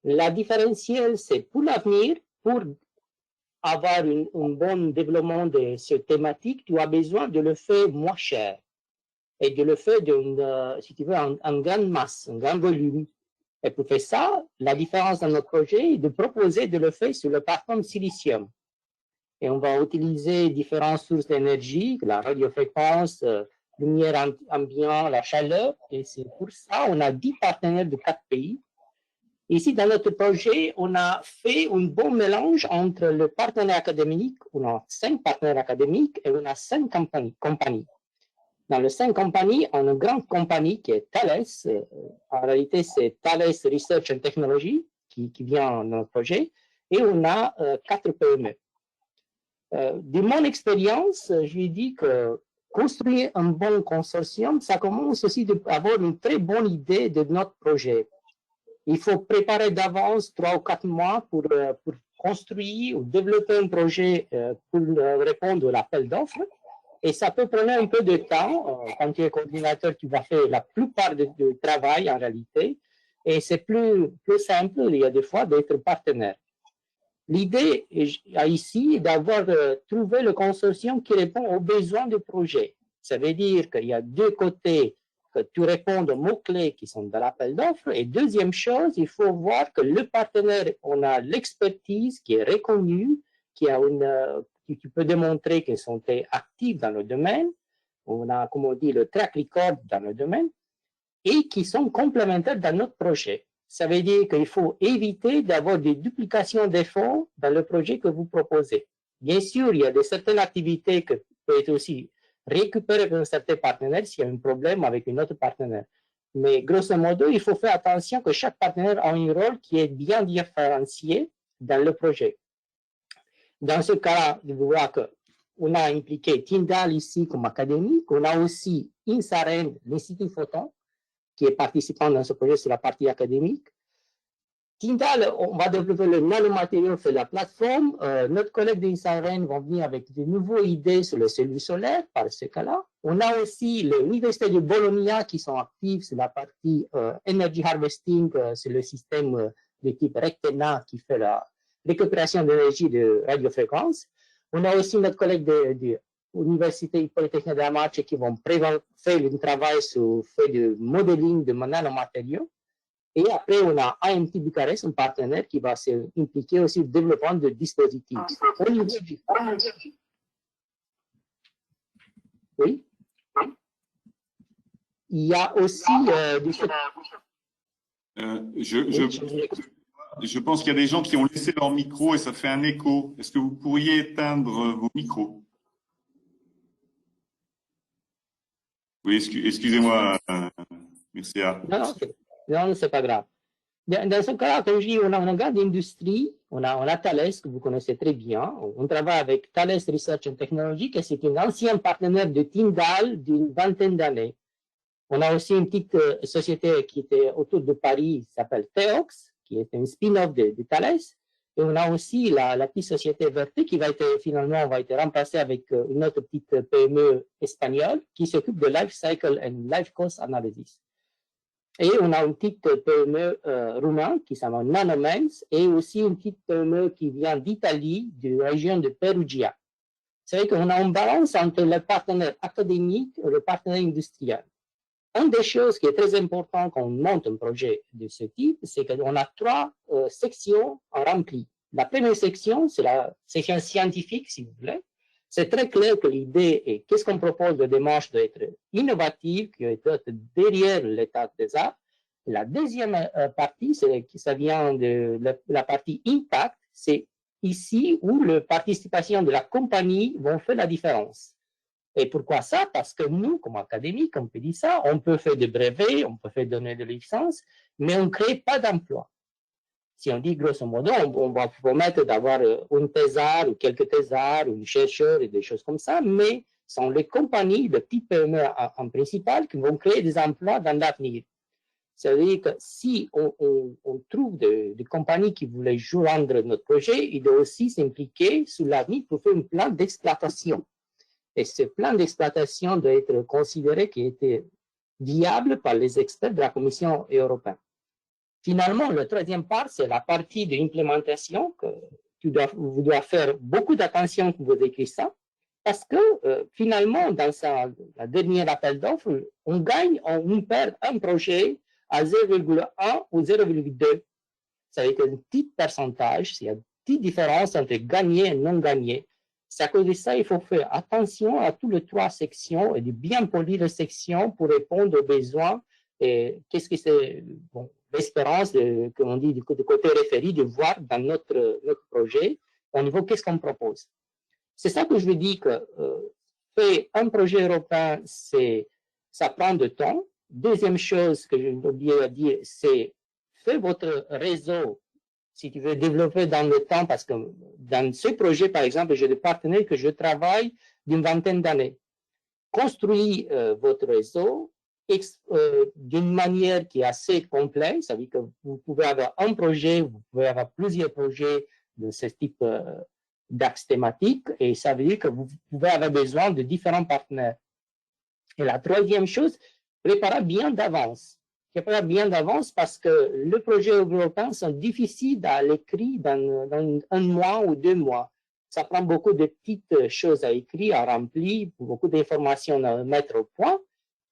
La différentielle, c'est pour l'avenir, pour avoir un bon développement de cette thématique, tu as besoin de le faire moins cher et de le faire, si tu veux, en grande masse, en grand volume. Et pour faire ça, la différence dans notre projet est de proposer de le faire sur la plateforme silicium. Et on va utiliser différentes sources d'énergie, la radiofréquence, lumière ambiante, la chaleur. Et c'est pour ça qu'on a 10 partenaires de 4 pays. Ici, dans notre projet, on a fait un bon mélange entre le partenaire académique, on a 5 partenaires académiques et on a 5 compagnies. Dans les 5 compagnies, on a une grande compagnie qui est Thales. En réalité, c'est Thales Research and Technology qui vient dans notre projet. Et on a 4 PME. De mon expérience, je lui dis que construire un bon consortium, ça commence aussi d'avoir une très bonne idée de notre projet. Il faut préparer d'avance 3 ou 4 mois pour construire ou développer un projet pour répondre à l'appel d'offres. Et ça peut prendre un peu de temps. Quand tu es coordinateur, tu vas faire la plupart du travail en réalité. Et c'est plus simple, il y a des fois, d'être partenaire. L'idée ici est d'avoir trouvé le consortium qui répond aux besoins du projet. Ça veut dire qu'il y a deux côtés, que tu réponds aux mots-clés qui sont dans l'appel d'offres. Et deuxième chose, il faut voir que le partenaire, on a l'expertise qui est reconnue, qui peut démontrer qu'ils sont très actifs dans le domaine. On a, comme on dit, le track record dans le domaine et qui sont complémentaires dans notre projet. Ça veut dire qu'il faut éviter d'avoir des duplications d'efforts dans le projet que vous proposez. Bien sûr, il y a certaines activités qui peuvent être aussi récupérées par un certain partenaire s'il y a un problème avec un autre partenaire. Mais grosso modo, il faut faire attention que chaque partenaire a un rôle qui est bien différencié dans le projet. Dans ce cas-là, vous voyez qu'on a impliqué Tyndall ici comme académique, on a aussi INSAREN, l'Institut Photon, qui est participant dans ce projet sur la partie académique. Tyndall, on va développer le nanomatériau sur la plateforme. Notre collègue d'INSAREN vont venir avec de nouvelles idées sur les cellules solaires, par ce cas-là. On a aussi l'Université de Bologna qui sont actifs sur la partie Energy Harvesting, sur le système de type Rectena qui fait la récupération d'énergie de radiofréquence. On a aussi notre collègue de l'Université Polytechnique de la Marche qui vont faire un travail sur le modeling de nanomatériaux. Et après, on a AMT Bucarest, un partenaire qui va s'impliquer aussi au développement de dispositifs. Oui. Il y a aussi je pense qu'il y a des gens qui ont laissé leur micro et ça fait un écho. Est-ce que vous pourriez éteindre vos micros? Oui, excusez-moi, Mircea. Non, c'est pas grave. Dans ce cas-là, comme je dis, on a une grande industrie, on a Thales, que vous connaissez très bien. On travaille avec Thales Research and Technology, qui est un ancien partenaire de Tyndall d'une vingtaine d'années. On a aussi une petite société qui était autour de Paris, qui s'appelle Theox, qui est un spin-off de Thales. Et on a aussi la petite société Verte qui finalement va être remplacée avec une autre petite PME espagnole qui s'occupe de Life Cycle and Life Cost Analysis. Et on a une petite PME roumaine qui s'appelle Nanomens et aussi une petite PME qui vient d'Italie, de la région de Perugia. C'est vrai qu'on a une balance entre le partenaire académique et le partenaire industriel. Une des choses qui est très importante quand on monte un projet de ce type, c'est qu'on a trois sections à remplir. La première section, c'est la section scientifique, si vous voulez. C'est très clair que l'idée est qu'est-ce qu'on propose de démarche doit être innovative, qui doit être derrière l'état des arts. La deuxième partie, ça vient de la partie impact, c'est ici où la participation de la compagnie va faire la différence. Et pourquoi ça? Parce que nous, comme académiques, on peut dire ça, on peut faire des brevets, on peut faire donner des licences, mais on ne crée pas d'emploi. Si on dit grosso modo, on va promettre d'avoir un thésard ou quelques thésards ou un chercheur et des choses comme ça, mais ce sont les compagnies, les petites PME en principal, qui vont créer des emplois dans l'avenir. Ça veut dire que si on trouve des compagnies qui voulaient joindre notre projet, il doit aussi s'impliquer sur l'avenir pour faire un plan d'exploitation. Et ce plan d'exploitation doit être considéré qui était viable par les experts de la Commission européenne. Finalement, la troisième part, c'est la partie de l'implémentation que vous devez faire beaucoup d'attention quand vous écrivez ça, parce que finalement, dans la dernière appel d'offres, on gagne, on perd un projet à 0,1 ou 0,2. Ça veut dire un petit pourcentage, il y a une petite différence entre gagner et non gagner. C'est à cause de ça, il faut faire attention à toutes les trois sections et de bien polir les sections pour répondre aux besoins. Et qu'est-ce que c'est l'espérance, comme on dit, du côté référé, de voir dans notre projet, au niveau qu'est-ce qu'on propose. C'est ça que je veux dire que faire un projet européen, ça prend du temps. Deuxième chose que j'ai oublié de dire, c'est faire votre réseau, si tu veux développer dans le temps, parce que dans ce projet, par exemple, j'ai des partenaires que je travaille d'une vingtaine d'années. Construire votre réseau d'une manière qui est assez complète, ça veut dire que vous pouvez avoir un projet, vous pouvez avoir plusieurs projets de ce type d'axe thématique, et ça veut dire que vous pouvez avoir besoin de différents partenaires. Et la troisième chose, préparez bien d'avance. Préparez bien d'avance parce que les projets européens sont difficiles à l'écrit dans un mois ou 2 mois. Ça prend beaucoup de petites choses à écrire, à remplir, beaucoup d'informations à mettre au point.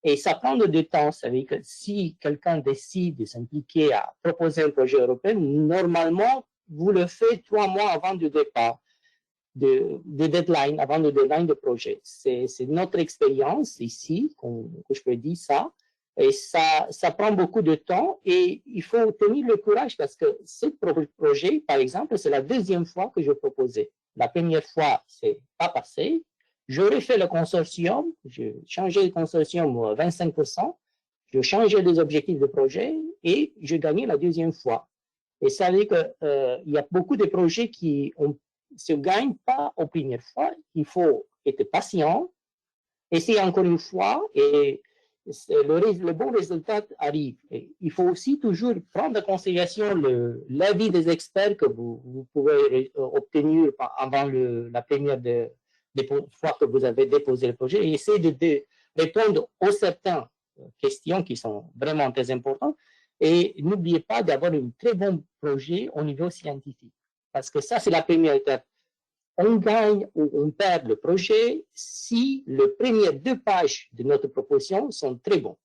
Et ça prend du temps. Ça veut dire que si quelqu'un décide de s'impliquer à proposer un projet européen, normalement, vous le faites 3 mois avant le départ, de deadline, avant le deadline de projet. C'est notre expérience ici, que je peux dire ça. Et ça prend beaucoup de temps et il faut tenir le courage parce que ce projet, par exemple, c'est la deuxième fois que je proposais. La première fois, c'est pas passé. J'aurais fait le consortium, j'ai changé le consortium à 25%, j'ai changé les objectifs de projet et j'ai gagné la deuxième fois. Et ça veut dire qu'il y a beaucoup de projets qui ne se gagnent pas aux premières fois. Il faut être patient, essayer encore une fois et le bon résultat arrive. Et il faut aussi toujours prendre en considération l'avis des experts que vous pouvez obtenir avant la première fois que vous avez déposé le projet et essayer de répondre aux certaines questions qui sont vraiment très importantes. Et n'oubliez pas d'avoir un très bon projet au niveau scientifique. Parce que ça, c'est la première étape. On gagne ou on perd le projet si les premières 2 pages de notre proposition sont très bons.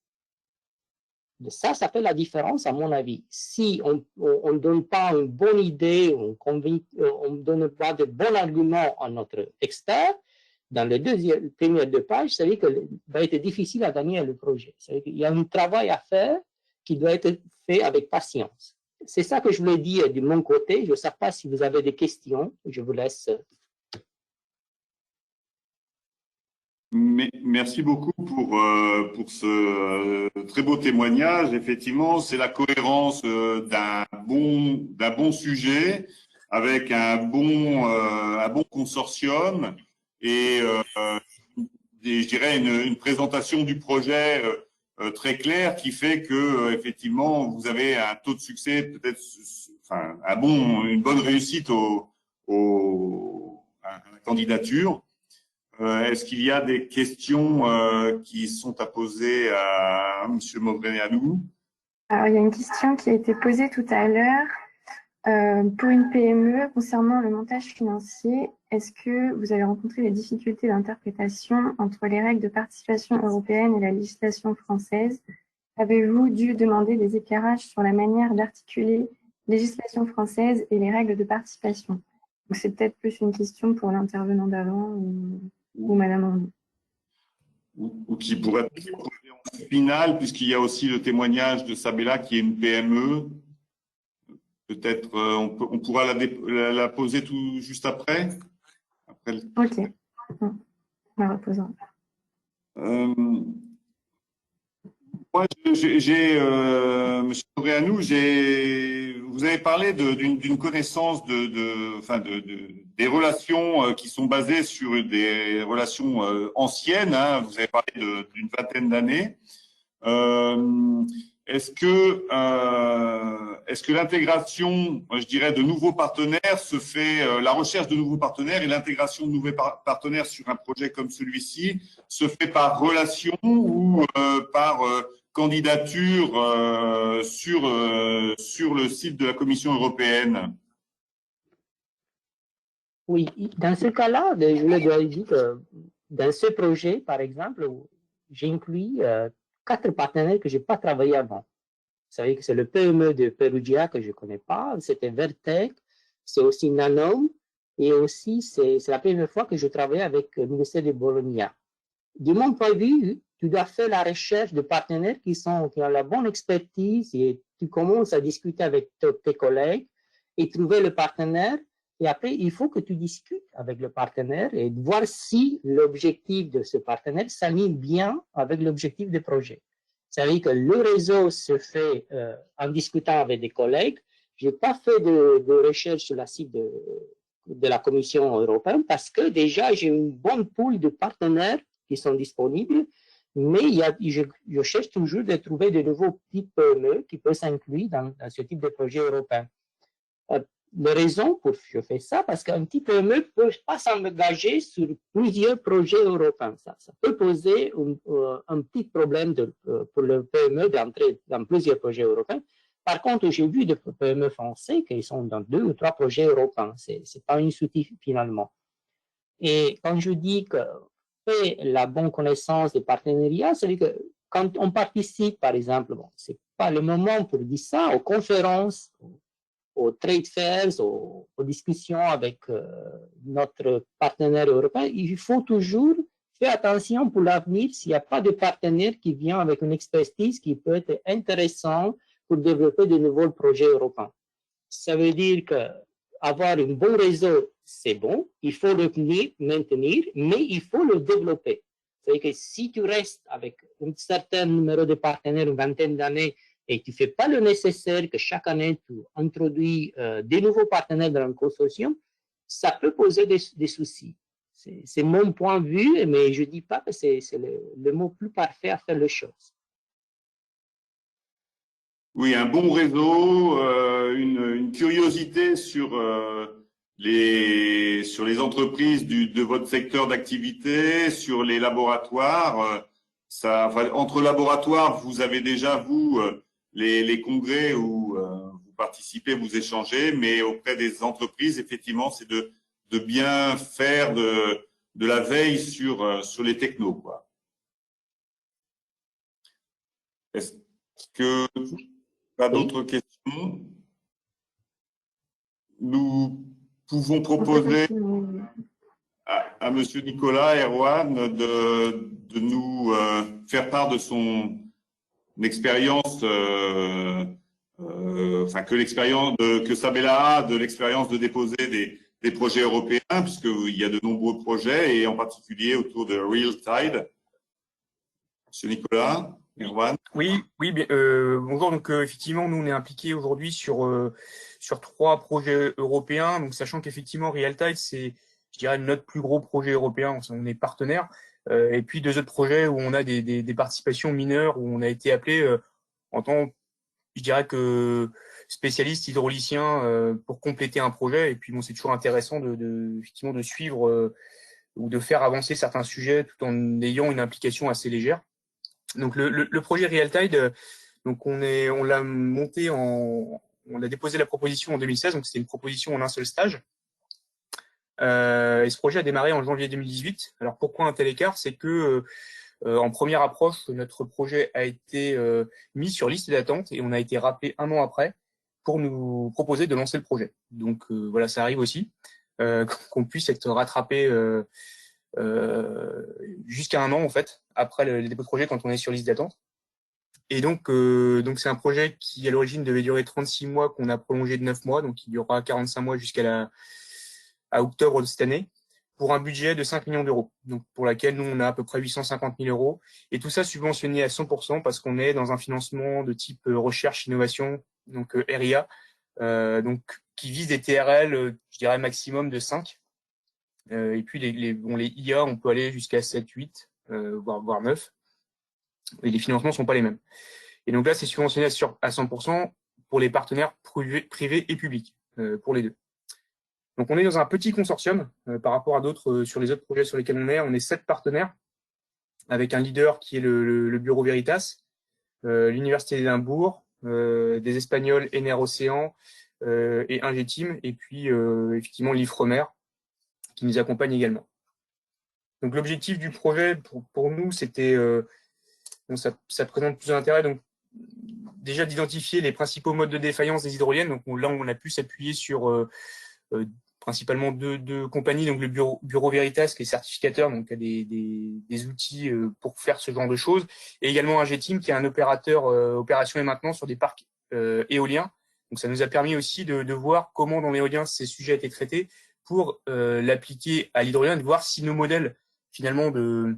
Ça fait la différence à mon avis. Si on ne donne pas une bonne idée, on ne donne pas de bons arguments à notre expert, dans les premières 2 pages, ça veut dire que va être difficile à gagner le projet. Ça veut dire qu'il y a un travail à faire qui doit être fait avec patience. C'est ça que je voulais dire de mon côté. Je ne sais pas si vous avez des questions. Je vous laisse. Merci beaucoup pour ce très beau témoignage. Effectivement, c'est la cohérence d'un bon sujet avec un bon consortium et je dirais une présentation du projet très clair qui fait que effectivement vous avez un taux de succès peut-être, enfin une bonne réussite à la candidature. Est-ce qu'il y a des questions qui sont à poser à M. Movreanu? Alors, il y a une question qui a été posée tout à l'heure pour une PME concernant le montage financier. Est-ce que vous avez rencontré des difficultés d'interprétation entre les règles de participation européenne et la législation française? Avez-vous dû demander des éclairages sur la manière d'articuler législation française et les règles de participation? C'est peut-être plus une question pour l'intervenant d'avant ou Madame Andou. Ou qui pourrait être posée en finale, puisqu'il y a aussi le témoignage de Sabella qui est une PME. Peut-être on pourra la poser tout juste après. Ok, on la reposera. Moi, Monsieur Movreanu, vous avez parlé d'une connaissance des relations qui sont basées sur des relations anciennes. Hein, vous avez parlé d'une vingtaine d'années. Est-ce que l'intégration, je dirais, de nouveaux partenaires se fait, la recherche de nouveaux partenaires et l'intégration de nouveaux partenaires sur un projet comme celui-ci se fait par relation ou par candidature sur le site de la Commission européenne? Oui, dans ce cas-là, je le dois dire que dans ce projet, par exemple, j'ai inclus 4 partenaires que je n'ai pas travaillé avant. Vous savez que c'est le PME de Perugia que je ne connais pas, c'était Vertec, c'est aussi Nanom, et aussi c'est la première fois que je travaille avec le ministère de Bologna. De mon point de vue, tu dois faire la recherche de partenaires qui ont la bonne expertise et tu commences à discuter avec tes collègues et trouver le partenaire. Et après, il faut que tu discutes avec le partenaire et voir si l'objectif de ce partenaire s'aligne bien avec l'objectif du projet. C'est-à-dire que le réseau se fait en discutant avec des collègues. Je n'ai pas fait de recherche sur la site de la Commission européenne parce que déjà, j'ai une bonne pool de partenaires qui sont disponibles, mais je cherche toujours de trouver de nouveaux petits PME qui peuvent s'inclure dans ce type de projet européen. La raison pour que je fais ça, parce qu'un petit PME ne peut pas s'engager sur plusieurs projets européens. Ça peut poser un petit problème pour le PME d'entrer dans plusieurs projets européens. Par contre, j'ai vu des PME français qui sont dans 2 ou 3 projets européens. Ce n'est pas un souci finalement. Et quand je dis que fait la bonne connaissance des partenariats, c'est-à-dire que quand on participe, par exemple, ce n'est pas le moment pour dire ça, aux conférences, aux trade fairs, aux discussions avec notre partenaire européen, il faut toujours faire attention pour l'avenir s'il n'y a pas de partenaire qui vient avec une expertise qui peut être intéressant pour développer de nouveaux projets européens. Ça veut dire qu'avoir un bon réseau, c'est bon, il faut le maintenir, mais il faut le développer. C'est-à-dire que si tu restes avec un certain numéro de partenaires, une vingtaine d'années, et tu ne fais pas le nécessaire que chaque année tu introduis des nouveaux partenaires dans un consortium, ça peut poser des soucis. C'est mon point de vue, mais je ne dis pas que c'est le mot plus parfait à faire les choses. Oui, un bon réseau, une curiosité sur les entreprises de votre secteur d'activité, sur les laboratoires. Entre laboratoires, vous avez déjà, vous, les congrès où vous participez, vous échangez, mais auprès des entreprises, effectivement, c'est de bien faire de la veille sur les technos, quoi. Est-ce que pas d'autres questions? Nous pouvons proposer à Monsieur Nicolas Erwan de nous faire part de son expérience, que Sabella a de l'expérience de déposer des projets européens, puisqu'il y a de nombreux projets, et en particulier autour de Real Tide. Monsieur Nicolas Erwan. Oui, bien, bonjour. Donc, effectivement, nous, on est impliqués aujourd'hui sur 3 projets européens. Donc, sachant qu'effectivement, Real Tide, c'est, je dirais, notre plus gros projet européen. On est partenaire. Et puis 2 autres projets où on a des participations mineures, où on a été appelé en tant, je dirais que spécialiste hydraulicien pour compléter un projet. Et puis bon, c'est toujours intéressant effectivement de suivre ou de faire avancer certains sujets tout en ayant une implication assez légère. Donc le projet Realtide, donc on l'a monté on a déposé la proposition en 2016, donc c'était une proposition en un seul stage. Et ce projet a démarré en janvier 2018. Alors pourquoi un tel écart? C'est que en première approche, notre projet a été mis sur liste d'attente et on a été rappelé 1 an après pour nous proposer de lancer le projet. Donc voilà, ça arrive aussi qu'on puisse être rattrapé jusqu'à 1 an en fait après le dépôt de projet quand on est sur liste d'attente. Et donc c'est un projet qui à l'origine devait durer 36 mois qu'on a prolongé de 9 mois, donc il durera 45 mois jusqu'à octobre de cette année, pour un budget de 5 millions d'euros, donc pour laquelle nous on a à peu près 850 000 euros, et tout ça subventionné à 100% parce qu'on est dans un financement de type recherche innovation, donc RIA, donc qui vise des TRL, je dirais maximum de 5. Et puis les IA, on peut aller jusqu'à 7, 8, voire 9. Et les financements ne sont pas les mêmes. Et donc là, c'est subventionné à 100% pour les partenaires privés et publics, pour les deux. Donc on est dans un petit consortium par rapport à d'autres, sur les autres projets sur lesquels on est 7 partenaires, avec un leader qui est le Bureau Veritas, l'Université d'Édimbourg, des Espagnols Ener Océan et Ingeteam, et puis effectivement l'Ifremer, qui nous accompagne également. Donc l'objectif du projet pour nous, c'était, ça présente plusieurs intérêts, donc déjà d'identifier les principaux modes de défaillance des hydroliennes. Donc là, on a pu s'appuyer sur principalement deux compagnies, donc le Bureau Veritas qui est certificateur, donc qui a des outils pour faire ce genre de choses, et également Ingeteam qui est un opérateur opération et maintenance sur des parcs éoliens. Donc ça nous a permis aussi de voir comment dans l'éolien ces sujets étaient traités pour l'appliquer à l'hydrolien, de voir si nos modèles finalement de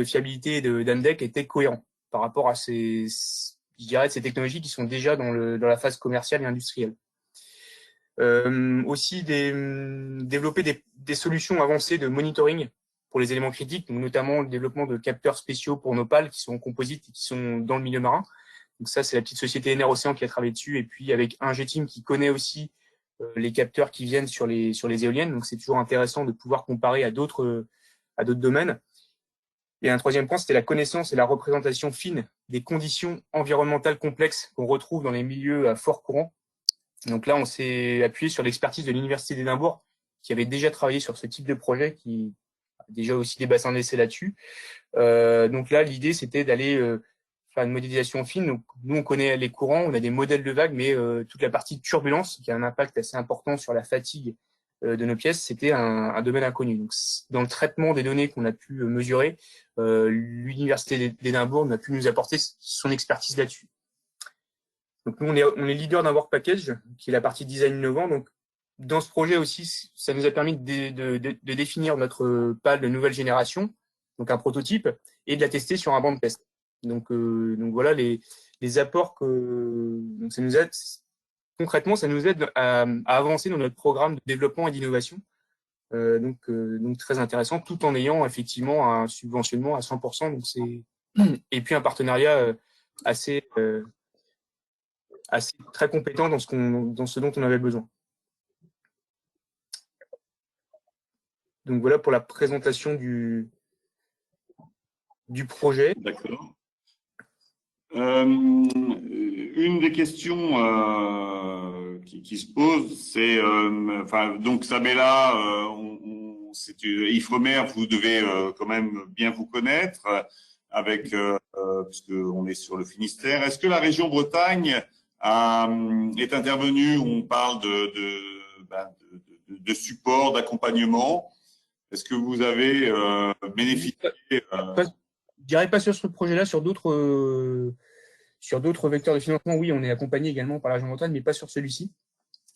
fiabilité d'ANDEC étaient cohérents par rapport à ces technologies qui sont déjà dans la phase commerciale et industrielle. Aussi développer des solutions avancées de monitoring pour les éléments critiques, donc notamment le développement de capteurs spéciaux pour nos pales qui sont composites et qui sont dans le milieu marin. Donc ça, c'est la petite société Ener Océan qui a travaillé dessus, et puis avec Ingeteam qui connaît aussi les capteurs qui viennent sur les éoliennes. Donc c'est toujours intéressant de pouvoir comparer à d'autres domaines. Et un troisième point, c'était la connaissance et la représentation fine des conditions environnementales complexes qu'on retrouve dans les milieux à fort courant. Donc là, on s'est appuyé sur l'expertise de l'Université d'Édimbourg, qui avait déjà travaillé sur ce type de projet, qui a déjà aussi des bassins d'essai là-dessus. Donc là, l'idée, c'était d'aller faire une modélisation fine. Donc, nous, on connaît les courants, on a des modèles de vagues, mais toute la partie turbulence, qui a un impact assez important sur la fatigue de nos pièces, c'était un domaine inconnu. Donc, dans le traitement des données qu'on a pu mesurer, l'Université d'Édimbourg a pu nous apporter son expertise là-dessus. Donc nous, on est leader d'un work package, qui est la partie design innovant. Donc dans ce projet aussi, ça nous a permis de définir notre pale de nouvelle génération, donc un prototype, et de la tester sur un banc de test. Donc voilà les apports donc ça nous aide concrètement, ça nous aide à avancer dans notre programme de développement et d'innovation. Donc très intéressant, tout en ayant effectivement un subventionnement à 100%. Donc et puis un partenariat assez très compétent dans ce dont on avait besoin. Donc voilà pour la présentation du projet. D'accord. Une des questions qui se pose, c'est, donc Sabella, c'est Ifremer, vous devez quand même bien vous connaître, puisque on est sur le Finistère. Est-ce que la région Bretagne est intervenue? On parle de support, d'accompagnement. Est-ce que vous avez bénéficié Je dirais pas sur ce projet-là, sur d'autres vecteurs de financement. Oui, on est accompagné également par la région Bretagne, mais pas sur celui-ci.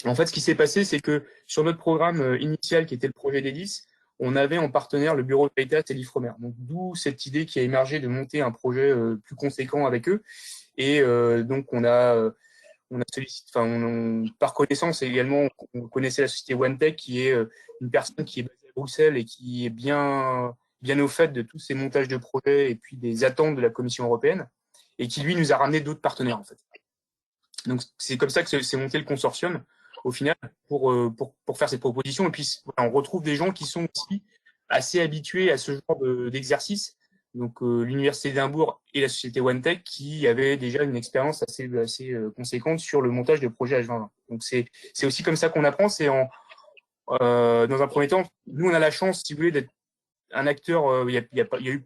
En fait, ce qui s'est passé, c'est que sur notre programme initial, qui était le projet d'Hélice, on avait en partenaire le Bureau Veritas et l'Ifremer. Donc d'où cette idée qui a émergé de monter un projet plus conséquent avec eux. Et donc on a sollicité, par connaissance également, on connaissait la société OneTech, qui est une personne qui est basée à Bruxelles et qui est bien bien au fait de tous ces montages de projets et puis des attentes de la Commission européenne, et qui, lui, nous a ramené d'autres partenaires, en fait. Donc, c'est comme ça que s'est monté le consortium, au final, pour faire cette proposition. Et puis, voilà, on retrouve des gens qui sont aussi assez habitués à ce genre d'exercice. Donc, l'Université d'Édimbourg et la société OneTech qui avaient déjà une expérience assez conséquente sur le montage de projets H2020. Donc, c'est aussi comme ça qu'on apprend. C'est dans un premier temps, nous, on a la chance, si vous voulez, d'être un acteur. Il y a eu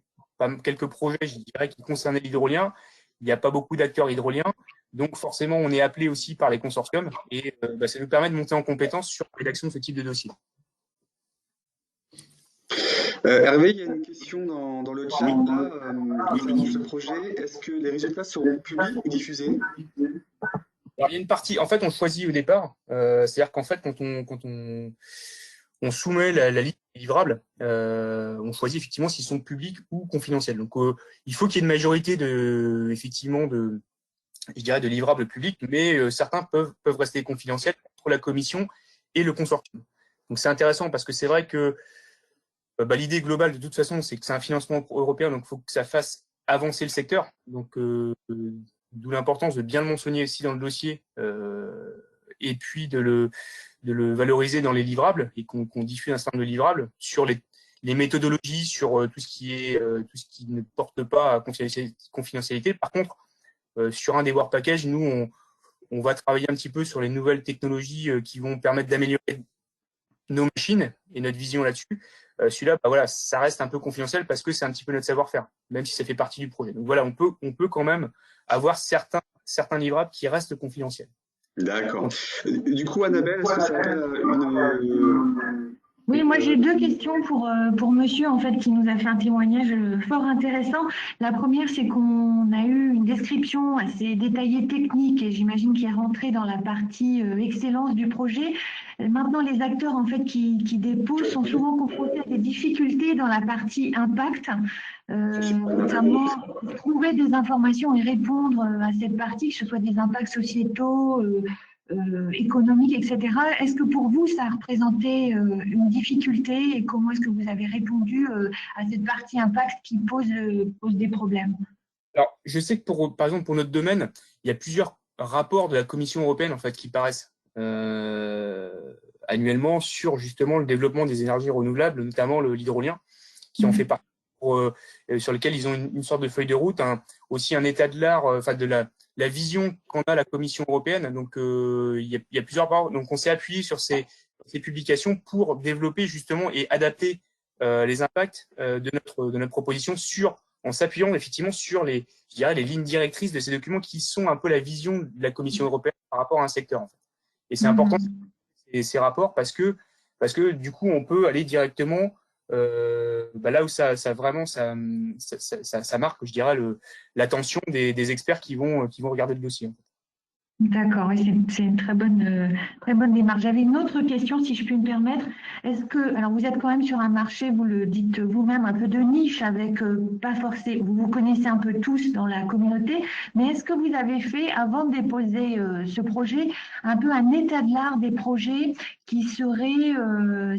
quelques projets, je dirais, qui concernaient l'hydrolien. Il n'y a pas beaucoup d'acteurs hydroliens. Donc, forcément, on est appelé aussi par les consortiums et ça nous permet de monter en compétence sur la rédaction de ce type de dossier. Hervé, il y a une question dans le chat concernant ce projet. Est-ce que les résultats seront publics ou diffusés? Alors, il y a une partie, en fait, on choisit au départ. C'est-à-dire qu'en fait, quand on soumet la liste livrable, on choisit effectivement s'ils sont publics ou confidentiels. Donc, il faut qu'il y ait une majorité de livrables publics, mais certains peuvent rester confidentiels entre la commission et le consortium. Donc, c'est intéressant parce que c'est vrai que l'idée globale, de toute façon, c'est que c'est un financement européen, donc il faut que ça fasse avancer le secteur. Donc, d'où l'importance de bien le mentionner aussi dans le dossier et puis de le valoriser dans les livrables et qu'on diffuse un certain nombre de livrables sur les méthodologies, sur tout ce qui ne porte pas à confidentialité. Par contre, sur un des Work Packages, nous, on va travailler un petit peu sur les nouvelles technologies qui vont permettre d'améliorer nos machines et notre vision là-dessus. Celui-là, voilà, ça reste un peu confidentiel parce que c'est un petit peu notre savoir-faire, même si ça fait partie du projet. Donc voilà, on peut quand même avoir certains livrables qui restent confidentiels. D'accord. Du coup, Annabelle, est-ce que ça appelle une... Oui, moi j'ai deux questions pour monsieur en fait qui nous a fait un témoignage fort intéressant. La première, c'est qu'on a eu une description assez détaillée technique et j'imagine qu'il est rentré dans la partie excellence du projet. Maintenant, les acteurs en fait qui déposent sont souvent confrontés à des difficultés dans la partie impact, notamment trouver des informations et répondre à cette partie, que ce soit des impacts sociétaux, économique, etc. Est-ce que pour vous, ça a représenté une difficulté et comment est-ce que vous avez répondu à cette partie impact qui pose des problèmes? Alors, je sais que par exemple, pour notre domaine, il y a plusieurs rapports de la Commission européenne en fait, qui paraissent annuellement sur justement le développement des énergies renouvelables, notamment l'hydrolien, qui en fait partie, sur lequel ils ont une sorte de feuille de route, aussi un état de l'art, de la vision qu'en a la Commission européenne. Donc, il y a plusieurs rapports. Donc, on s'est appuyé sur ces publications pour développer justement et adapter les impacts de notre proposition en s'appuyant effectivement sur les lignes directrices de ces documents qui sont un peu la vision de la Commission européenne par rapport à un secteur. En fait. Et c'est important ces rapports parce que du coup, on peut aller directement là où ça marque, je dirais, l'attention des experts qui vont regarder le dossier. En fait. D'accord, oui, c'est une très bonne démarche. J'avais une autre question, si je puis me permettre. Alors vous êtes quand même sur un marché, vous le dites vous-même, un peu de niche, avec pas forcément, vous connaissez un peu tous dans la communauté, mais est-ce que vous avez fait, avant de déposer ce projet, un peu un état de l'art des projets qui seraient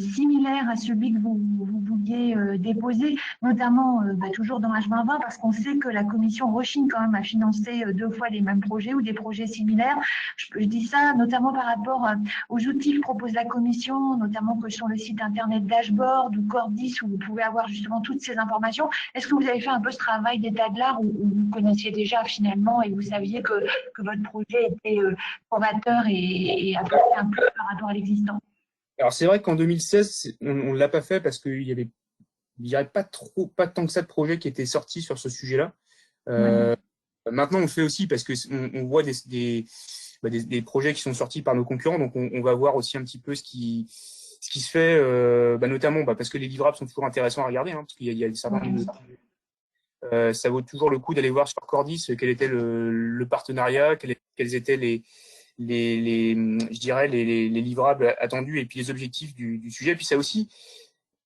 similaires à celui que vous vouliez déposer, notamment toujours dans H2020, parce qu'on sait que la Commission rechigne quand même à financer 2 fois les mêmes projets ou des projets similaires. Je dis ça notamment par rapport aux outils que propose la Commission, notamment que sur le site internet Dashboard ou Cordis, où vous pouvez avoir justement toutes ces informations. Est-ce que vous avez fait un peu ce travail d'état de l'art où vous connaissiez déjà finalement et vous saviez que votre projet était formateur et apportait un plus par rapport à l'existant? Alors c'est vrai qu'en 2016, on ne l'a pas fait parce qu'il y avait, je dirais, pas tant que ça de projets qui étaient sortis sur ce sujet-là. Maintenant, on le fait aussi parce qu'on voit des projets qui sont sortis par nos concurrents, donc on va voir aussi un petit peu ce qui se fait, notamment parce que les livrables sont toujours intéressants à regarder, parce qu'il y a certains ça vaut toujours le coup d'aller voir sur Cordis quel était le partenariat, quels étaient les livrables attendus et puis les objectifs du sujet. Puis ça aussi,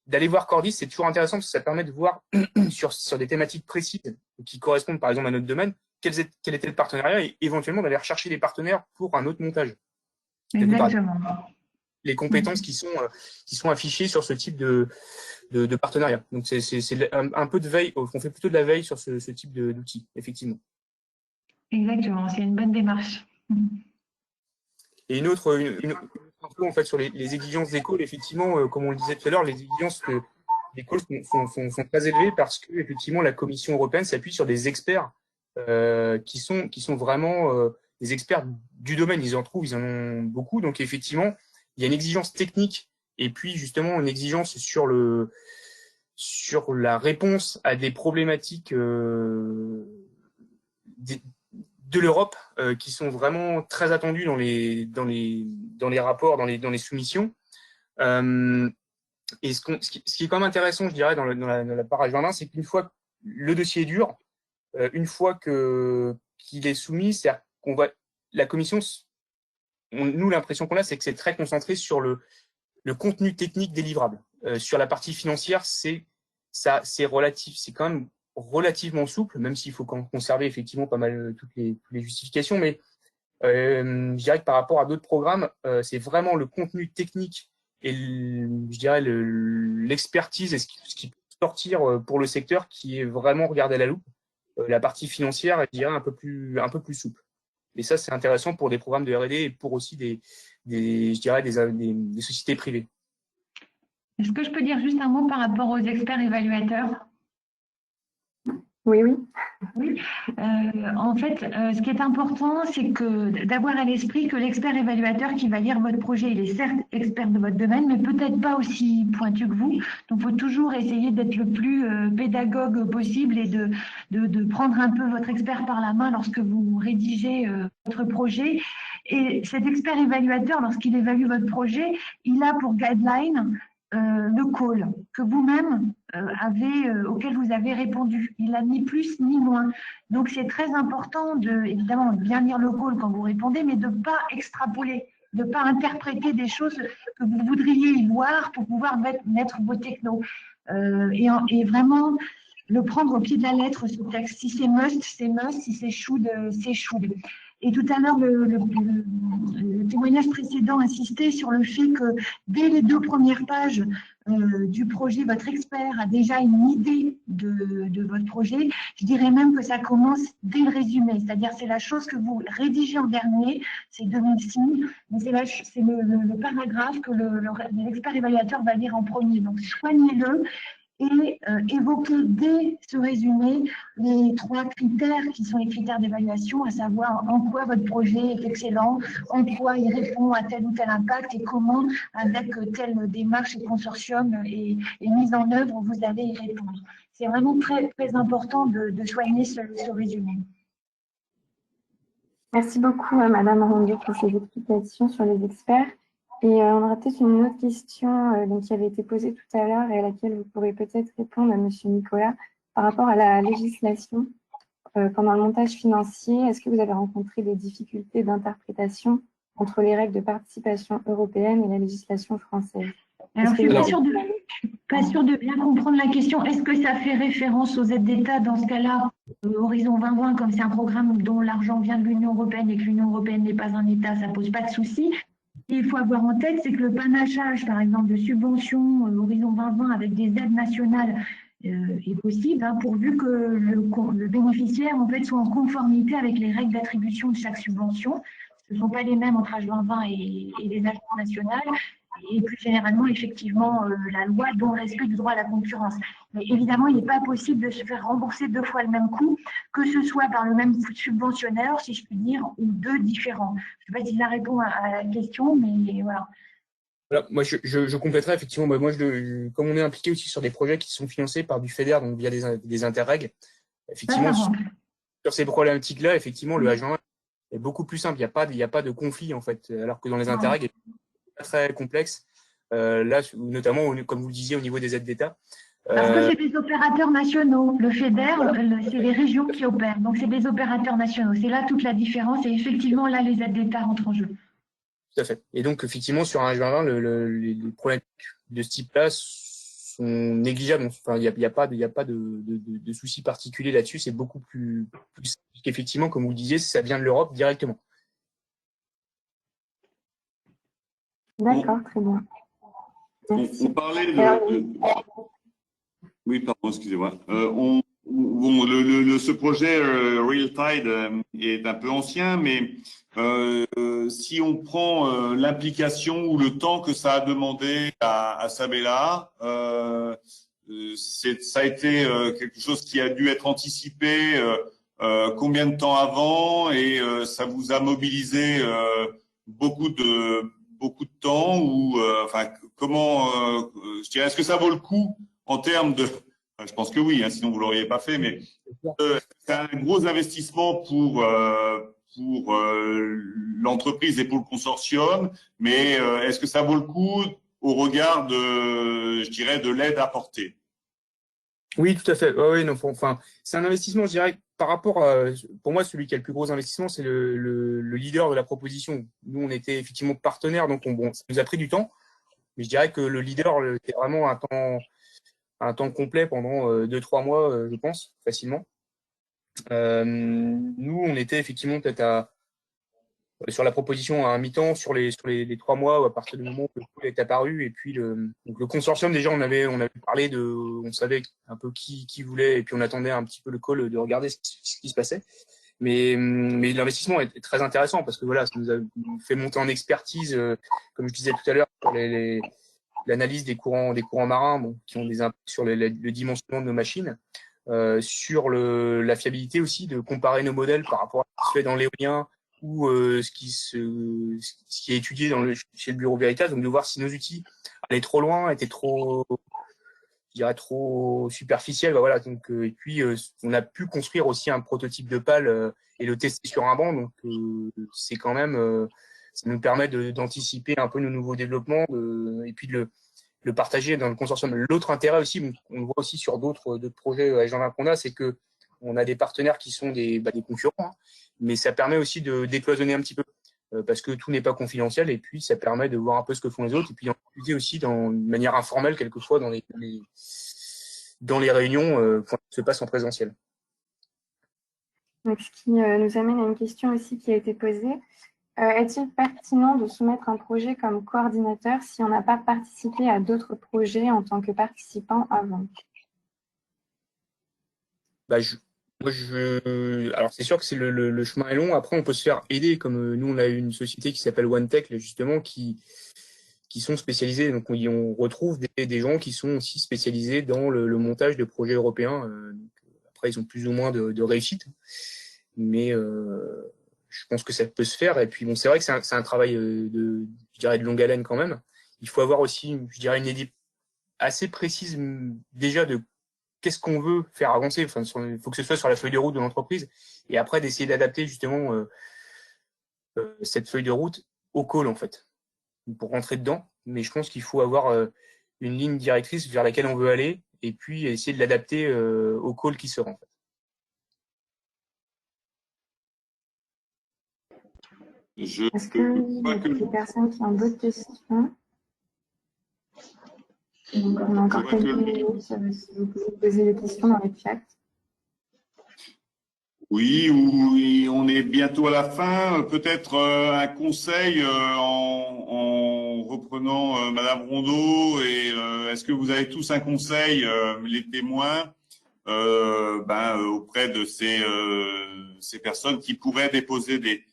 d'aller voir Cordis, c'est toujours intéressant parce que ça permet de voir sur des thématiques précises qui correspondent par exemple à notre domaine, quel était le partenariat et éventuellement d'aller rechercher des partenaires pour un autre montage. Exactement. Les compétences qui sont affichées sur ce type de partenariat. Donc c'est un peu de veille, on fait plutôt de la veille sur ce type d'outils, effectivement. Exactement, c'est une bonne démarche. Et une autre info en fait sur les exigences d'école, effectivement, comme on le disait tout à l'heure, les exigences d'école sont très élevées parce que effectivement la Commission européenne s'appuie sur des experts qui sont vraiment des experts du domaine. Ils en ont beaucoup. Donc effectivement, il y a une exigence technique et puis justement une exigence sur la réponse à des problématiques de l'Europe qui sont vraiment très attendues dans les rapports, dans les soumissions. Et ce qui est quand même intéressant, je dirais, dans la part H2020, c'est qu'une fois que le dossier est dur, une fois qu'il est soumis, c'est-à-dire la commission, nous, l'impression qu'on a, c'est que c'est très concentré sur le contenu technique délivrable. Sur la partie financière, c'est quand même relativement souple, même s'il faut conserver effectivement pas mal toutes les justifications, mais je dirais que par rapport à d'autres programmes, c'est vraiment le contenu technique et je dirais l'expertise et ce qui peut sortir pour le secteur qui est vraiment regardé à la loupe. La partie financière, je dirais, un peu plus souple. Et ça, c'est intéressant pour des programmes de R&D et pour aussi des sociétés privées. Est-ce que je peux dire juste un mot par rapport aux experts évaluateurs? Oui, oui. Oui. En fait, ce qui est important, c'est d'avoir à l'esprit que l'expert évaluateur qui va lire votre projet, il est certes expert de votre domaine, mais peut-être pas aussi pointu que vous. Donc, il faut toujours essayer d'être le plus pédagogue possible et de prendre un peu votre expert par la main lorsque vous rédigez votre projet. Et cet expert évaluateur, lorsqu'il évalue votre projet, il a pour guideline le call que vous-même auquel vous avez répondu. Il n'a ni plus ni moins. Donc, c'est très important évidemment, de bien lire le call quand vous répondez, mais de ne pas extrapoler, de ne pas interpréter des choses que vous voudriez y voir pour pouvoir mettre vos technos. Et vraiment, le prendre au pied de la lettre, ce texte. Si c'est must, c'est must. Si c'est should, c'est should. Et tout à l'heure, le témoignage précédent insistait sur le fait que dès les 2 premières pages du projet, votre expert a déjà une idée de votre projet. Je dirais même que ça commence dès le résumé, c'est-à-dire c'est la chose que vous rédigez en dernier, c'est 2000 signes, mais c'est le paragraphe que l'expert évaluateur va lire en premier. Donc soignez-le et évoquer dès ce résumé les 3 critères qui sont les critères d'évaluation, à savoir en quoi votre projet est excellent, en quoi il répond à tel ou tel impact et comment, avec telle démarche et consortium et mise en œuvre, vous allez y répondre. C'est vraiment très, très important de soigner ce résumé. Merci beaucoup à Madame Rondeau pour ces explications sur les experts. Et on aura peut-être une autre question qui avait été posée tout à l'heure et à laquelle vous pourrez peut-être répondre à Monsieur Nicolas par rapport à la législation. Pendant le montage financier, est-ce que vous avez rencontré des difficultés d'interprétation entre les règles de participation européenne et la législation française? Alors, je ne suis pas sûre de bien comprendre la question. Est-ce que ça fait référence aux aides d'État dans ce cas-là? Horizon 2020, comme c'est un programme dont l'argent vient de l'Union européenne et que l'Union européenne n'est pas un État, ça ne pose pas de souci. Il faut avoir en tête, c'est que le panachage, par exemple, de subventions Horizon 2020 avec des aides nationales est possible, pourvu que le bénéficiaire en fait, soit en conformité avec les règles d'attribution de chaque subvention. Ce ne sont pas les mêmes entre H2020 et les agences nationales. Et plus généralement, effectivement, la loi dont le respect du droit à la concurrence. Mais évidemment, il n'est pas possible de se faire rembourser 2 fois le même coût, que ce soit par le même subventionneur, si je puis dire, ou 2 différents. Je ne sais pas si ça répond à la question, mais voilà. Voilà, moi, je compléterai effectivement. Moi, comme on est impliqué aussi sur des projets qui sont financés par du FEDER, donc via des interrègles, effectivement, sur ces problématiques-là, effectivement, le H20 est beaucoup plus simple. Il n'y a pas de conflit, en fait, alors que dans les interrègles, très complexe, là, notamment, comme vous le disiez, au niveau des aides d'État. Parce que c'est des opérateurs nationaux. Le FEDER, c'est les régions qui opèrent. Donc, c'est des opérateurs nationaux. C'est là toute la différence. Et effectivement, là, les aides d'État rentrent en jeu. Tout à fait. Et donc, effectivement, sur un H2020, les problèmes de ce type-là sont négligeables. Enfin, il n'y a pas de souci particulier là-dessus. C'est beaucoup plus simple. Effectivement, comme vous le disiez, ça vient de l'Europe directement. D'accord, très bien. Merci. On parlait Oui, pardon, excusez-moi. Ce projet Real Tide est un peu ancien, mais si on prend l'implication ou le temps que ça a demandé à Sabella, ça a été quelque chose qui a dû être anticipé combien de temps avant, et ça vous a mobilisé beaucoup de temps, ou enfin comment je dirais, est-ce que ça vaut le coup en termes de, je pense que oui, hein, sinon vous l'auriez pas fait, mais c'est un gros investissement pour l'entreprise et pour le consortium, mais est-ce que ça vaut le coup au regard de, je dirais, de l'aide apportée? Oui, tout à fait. Oui, non, enfin, c'est un investissement, je dirais, par rapport à, pour moi, celui qui a le plus gros investissement, c'est le leader de la proposition. Nous, on était effectivement partenaires, donc bon, ça nous a pris du temps, mais je dirais que le leader, c'est vraiment un temps complet pendant 2-3 mois, je pense, facilement. Nous, on était effectivement peut-être sur la proposition à un mi-temps sur les 3 mois à partir du moment où le pôle est apparu, et puis donc le consortium, déjà on avait parlé on savait un peu qui voulait, et puis on attendait un petit peu le call de regarder ce qui se passait, mais l'investissement est très intéressant parce que voilà, ça nous a fait monter en expertise, comme je disais tout à l'heure, sur l'analyse des courants marins, bon, qui ont des impacts sur le dimensionnement de nos machines, sur la fiabilité aussi, de comparer nos modèles par rapport à ce qui se fait dans l'éolien ou ce qui est étudié chez le Bureau Veritas, donc de voir si nos outils allaient trop loin, étaient trop, je dirais, trop superficiels. Bah voilà, donc, et puis on a pu construire aussi un prototype de pale et le tester sur un banc, donc c'est quand même, ça nous permet d'anticiper un peu nos nouveaux développements, et puis de le partager dans le consortium. L'autre intérêt aussi, on le voit aussi sur d'autres projets H20 qu'on a, c'est que on a des partenaires qui sont des concurrents, hein, mais ça permet aussi de décloisonner un petit peu, parce que tout n'est pas confidentiel, et puis ça permet de voir un peu ce que font les autres, et puis d'en discuter aussi de manière informelle quelquefois dans les réunions qui se passent en présentiel. Donc, ce qui nous amène à une question aussi qui a été posée. Est-il pertinent de soumettre un projet comme coordinateur si on n'a pas participé à d'autres projets en tant que participant avant? Alors, c'est sûr que le chemin est long. Après, on peut se faire aider, comme nous, on a une société qui s'appelle OneTech, justement, qui sont spécialisés. Donc, on retrouve des gens qui sont aussi spécialisés dans le montage de projets européens. Après, ils ont plus ou moins de réussite, mais je pense que ça peut se faire. Et puis, bon, c'est vrai que c'est un travail je dirais, de longue haleine quand même. Il faut avoir aussi, je dirais, une idée assez précise déjà de qu'est-ce qu'on veut faire avancer. Enfin, il faut que ce soit sur la feuille de route de l'entreprise, et après d'essayer d'adapter justement cette feuille de route au call, en fait, pour rentrer dedans. Mais je pense qu'il faut avoir une ligne directrice vers laquelle on veut aller, et puis essayer de l'adapter au call qui sera, en fait. Est-ce qu'il y a des personnes qui ont d'autres questions? Donc, on a encore quelques minutes si vous pouvez poser des questions dans le chat. Oui, on est bientôt à la fin. Peut-être un conseil en reprenant Madame Rondeau. Et est-ce que vous avez tous un conseil, les témoins, auprès de ces personnes qui pourraient déposer des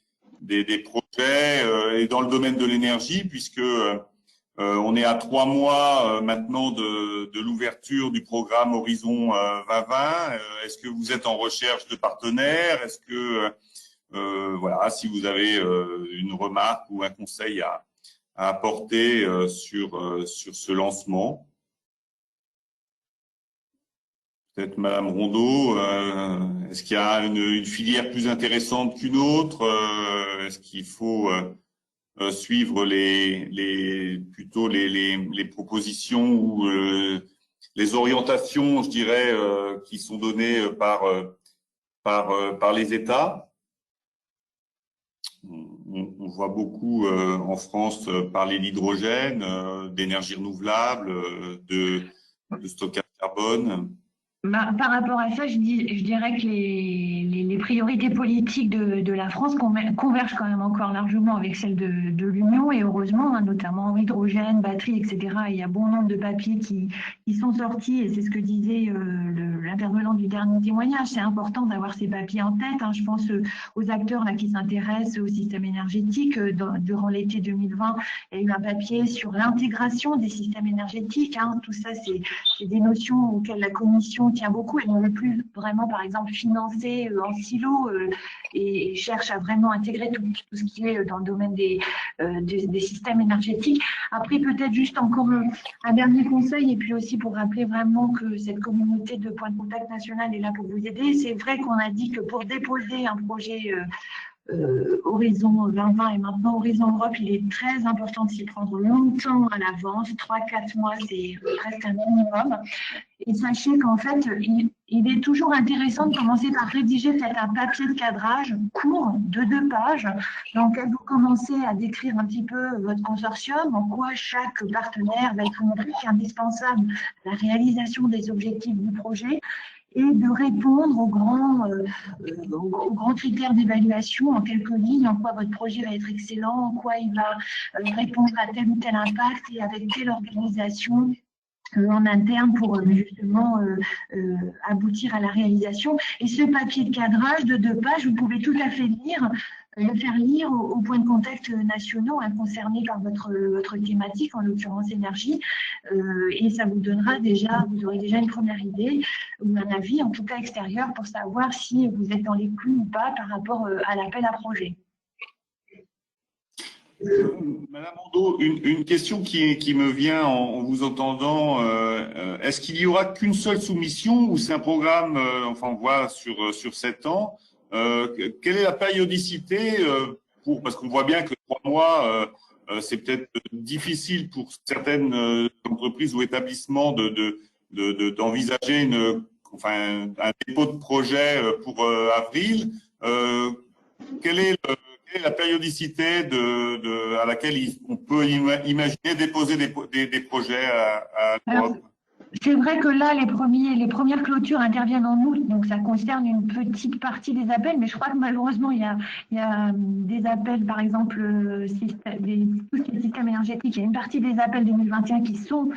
projets et dans le domaine de l'énergie, puisque on est à 3 mois maintenant de l'ouverture du programme Horizon 2020. Est-ce que vous êtes en recherche de partenaires? Est-ce que, voilà, si vous avez une remarque ou un conseil à apporter sur ce lancement? Peut-être Madame Rondeau, est-ce qu'il y a une filière plus intéressante qu'une autre? Est-ce qu'il faut suivre plutôt les propositions ou les orientations, je dirais, qui sont données par les États? On voit beaucoup en France parler d'hydrogène, d'énergie renouvelable, de stockage de carbone. Par rapport à ça, je dirais que les les priorités politiques de la France convergent quand même encore largement avec celles de l'Union, et heureusement, hein, notamment hydrogène, batterie, etc. Il y a bon nombre de papiers qui sont sortis, et c'est ce que disait l'intervenant du dernier témoignage. C'est important d'avoir ces papiers en tête, hein. Je pense aux acteurs là, qui s'intéressent au système énergétique. Durant l'été 2020, il y a eu un papier sur l'intégration des systèmes énergétiques, hein. Tout ça, c'est des notions auxquelles la Commission tient beaucoup. Elle ne veut plus vraiment, par exemple, financer en silo et cherche à vraiment intégrer tout ce qui est dans le domaine des systèmes énergétiques. Après, peut-être juste encore un dernier conseil, et puis aussi pour rappeler vraiment que cette communauté de points de contact national est là pour vous aider. C'est vrai qu'on a dit que pour déposer un projet Horizon 2020 et maintenant Horizon Europe, il est très important de s'y prendre longtemps à l'avance. 3-4 mois, c'est presque un minimum. Et sachez qu'en fait, il est toujours intéressant de commencer par rédiger peut-être un papier de cadrage court de 2 pages dans lequel vous commencez à décrire un petit peu votre consortium, en quoi chaque partenaire va être une brique indispensable à la réalisation des objectifs du projet, et de répondre aux grands critères d'évaluation en quelques lignes, en quoi votre projet va être excellent, en quoi il va répondre à tel ou tel impact et avec quelle organisation en interne pour justement aboutir à la réalisation. Et ce papier de cadrage de 2 pages, vous pouvez tout à fait le faire lire aux points de contact nationaux concernés par votre thématique, en l'occurrence énergie, et ça vous donnera déjà, vous aurez déjà une première idée ou un avis, en tout cas extérieur, pour savoir si vous êtes dans les clous ou pas par rapport à l'appel à projet. Madame Rondeau, une question qui me vient en vous entendant. Est-ce qu'il y aura qu'une seule soumission ou c'est un programme, enfin on voit sur 7 ans? Quelle est la périodicité parce qu'on voit bien que 3 mois, c'est peut-être difficile pour certaines entreprises ou établissements d'envisager un dépôt de projet pour avril. Quelle est la périodicité à laquelle on peut imaginer déposer des projets à l'Europe? C'est vrai que là, les premières clôtures interviennent en août, donc ça concerne une petite partie des appels, mais je crois que malheureusement, il y a des appels, par exemple, tout ce qui est système énergétique, il y a une partie des appels 2021 qui sont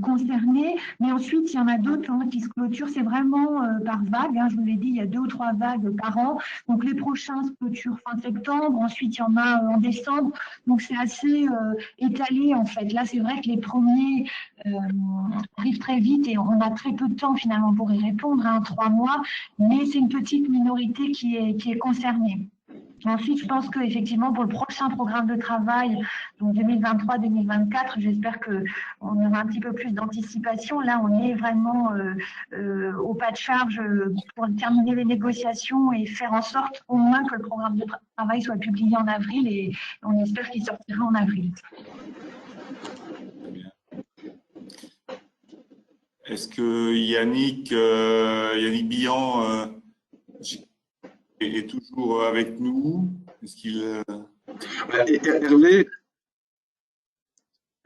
concernés, mais ensuite, il y en a d'autres qui se clôturent. C'est vraiment par vague, hein, je vous l'ai dit, il y a 2 ou 3 vagues par an. Donc, les prochains se clôturent fin septembre, ensuite, il y en a en décembre. Donc, c'est assez étalé, en fait. Là, c'est vrai que les premiers arrivent très vite et on a très peu de temps, finalement, pour y répondre, 3 mois, mais c'est une petite minorité qui est concernée. Ensuite, je pense qu'effectivement, pour le prochain programme de travail, donc 2023-2024, j'espère qu'on aura un petit peu plus d'anticipation. Là, on est vraiment au pas de charge pour terminer les négociations et faire en sorte au moins que le programme de travail soit publié en avril, et on espère qu'il sortira en avril. Est-ce que Yannick Billan est toujours avec nous? Est-ce qu'il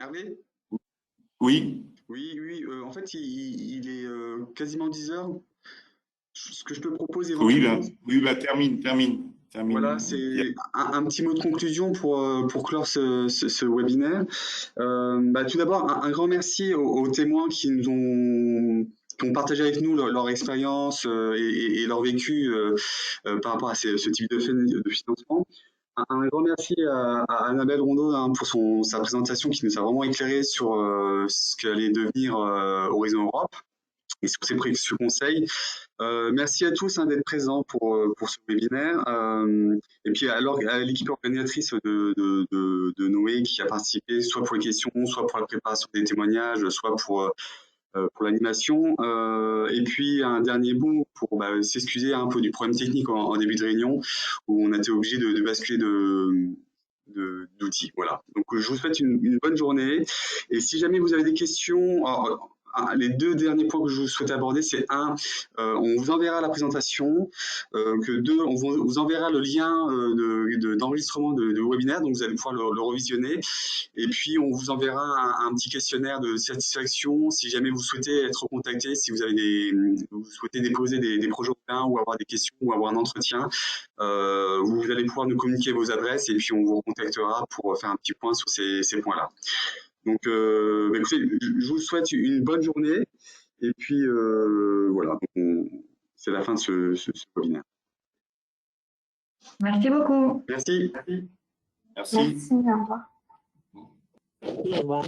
Hervé? Oui. Oui. En fait, il est quasiment 10 heures. Ce que je te propose Oui, éventuellement. termine. Voilà, c'est un petit mot de conclusion pour clore ce webinaire. Tout d'abord, un grand merci aux témoins qui ont partagé avec nous leur expérience et leur vécu par rapport à ce type de financement. Un grand merci à Annabelle Rondeau pour sa présentation qui nous a vraiment éclairé sur ce qu'allait devenir Horizon Europe et sur ses précieux conseils. Merci à tous d'être présents pour ce webinaire. Et puis alors à l'équipe organisatrice de Noé qui a participé soit pour les questions, soit pour la préparation des témoignages, soit pour l'animation. Et puis un dernier mot pour s'excuser un peu du problème technique en début de réunion où on a été obligé de basculer d'outils. Voilà. Donc je vous souhaite une bonne journée. Et si jamais vous avez des questions, les deux derniers points que je souhaitais aborder, c'est un, on vous enverra la présentation, que deux, on vous enverra le lien d'enregistrement de webinaire, donc vous allez pouvoir le revisionner. Et puis, on vous enverra un petit questionnaire de satisfaction si jamais vous souhaitez être contacté, si vous avez vous souhaitez déposer des projets européens ou avoir des questions ou avoir un entretien. Vous allez pouvoir nous communiquer vos adresses et puis on vous recontactera pour faire un petit point sur ces points-là. Donc, écoutez, je vous souhaite une bonne journée. Et puis, voilà, c'est la fin de ce webinaire. Merci beaucoup. Merci. Merci. Merci, au revoir. Au revoir.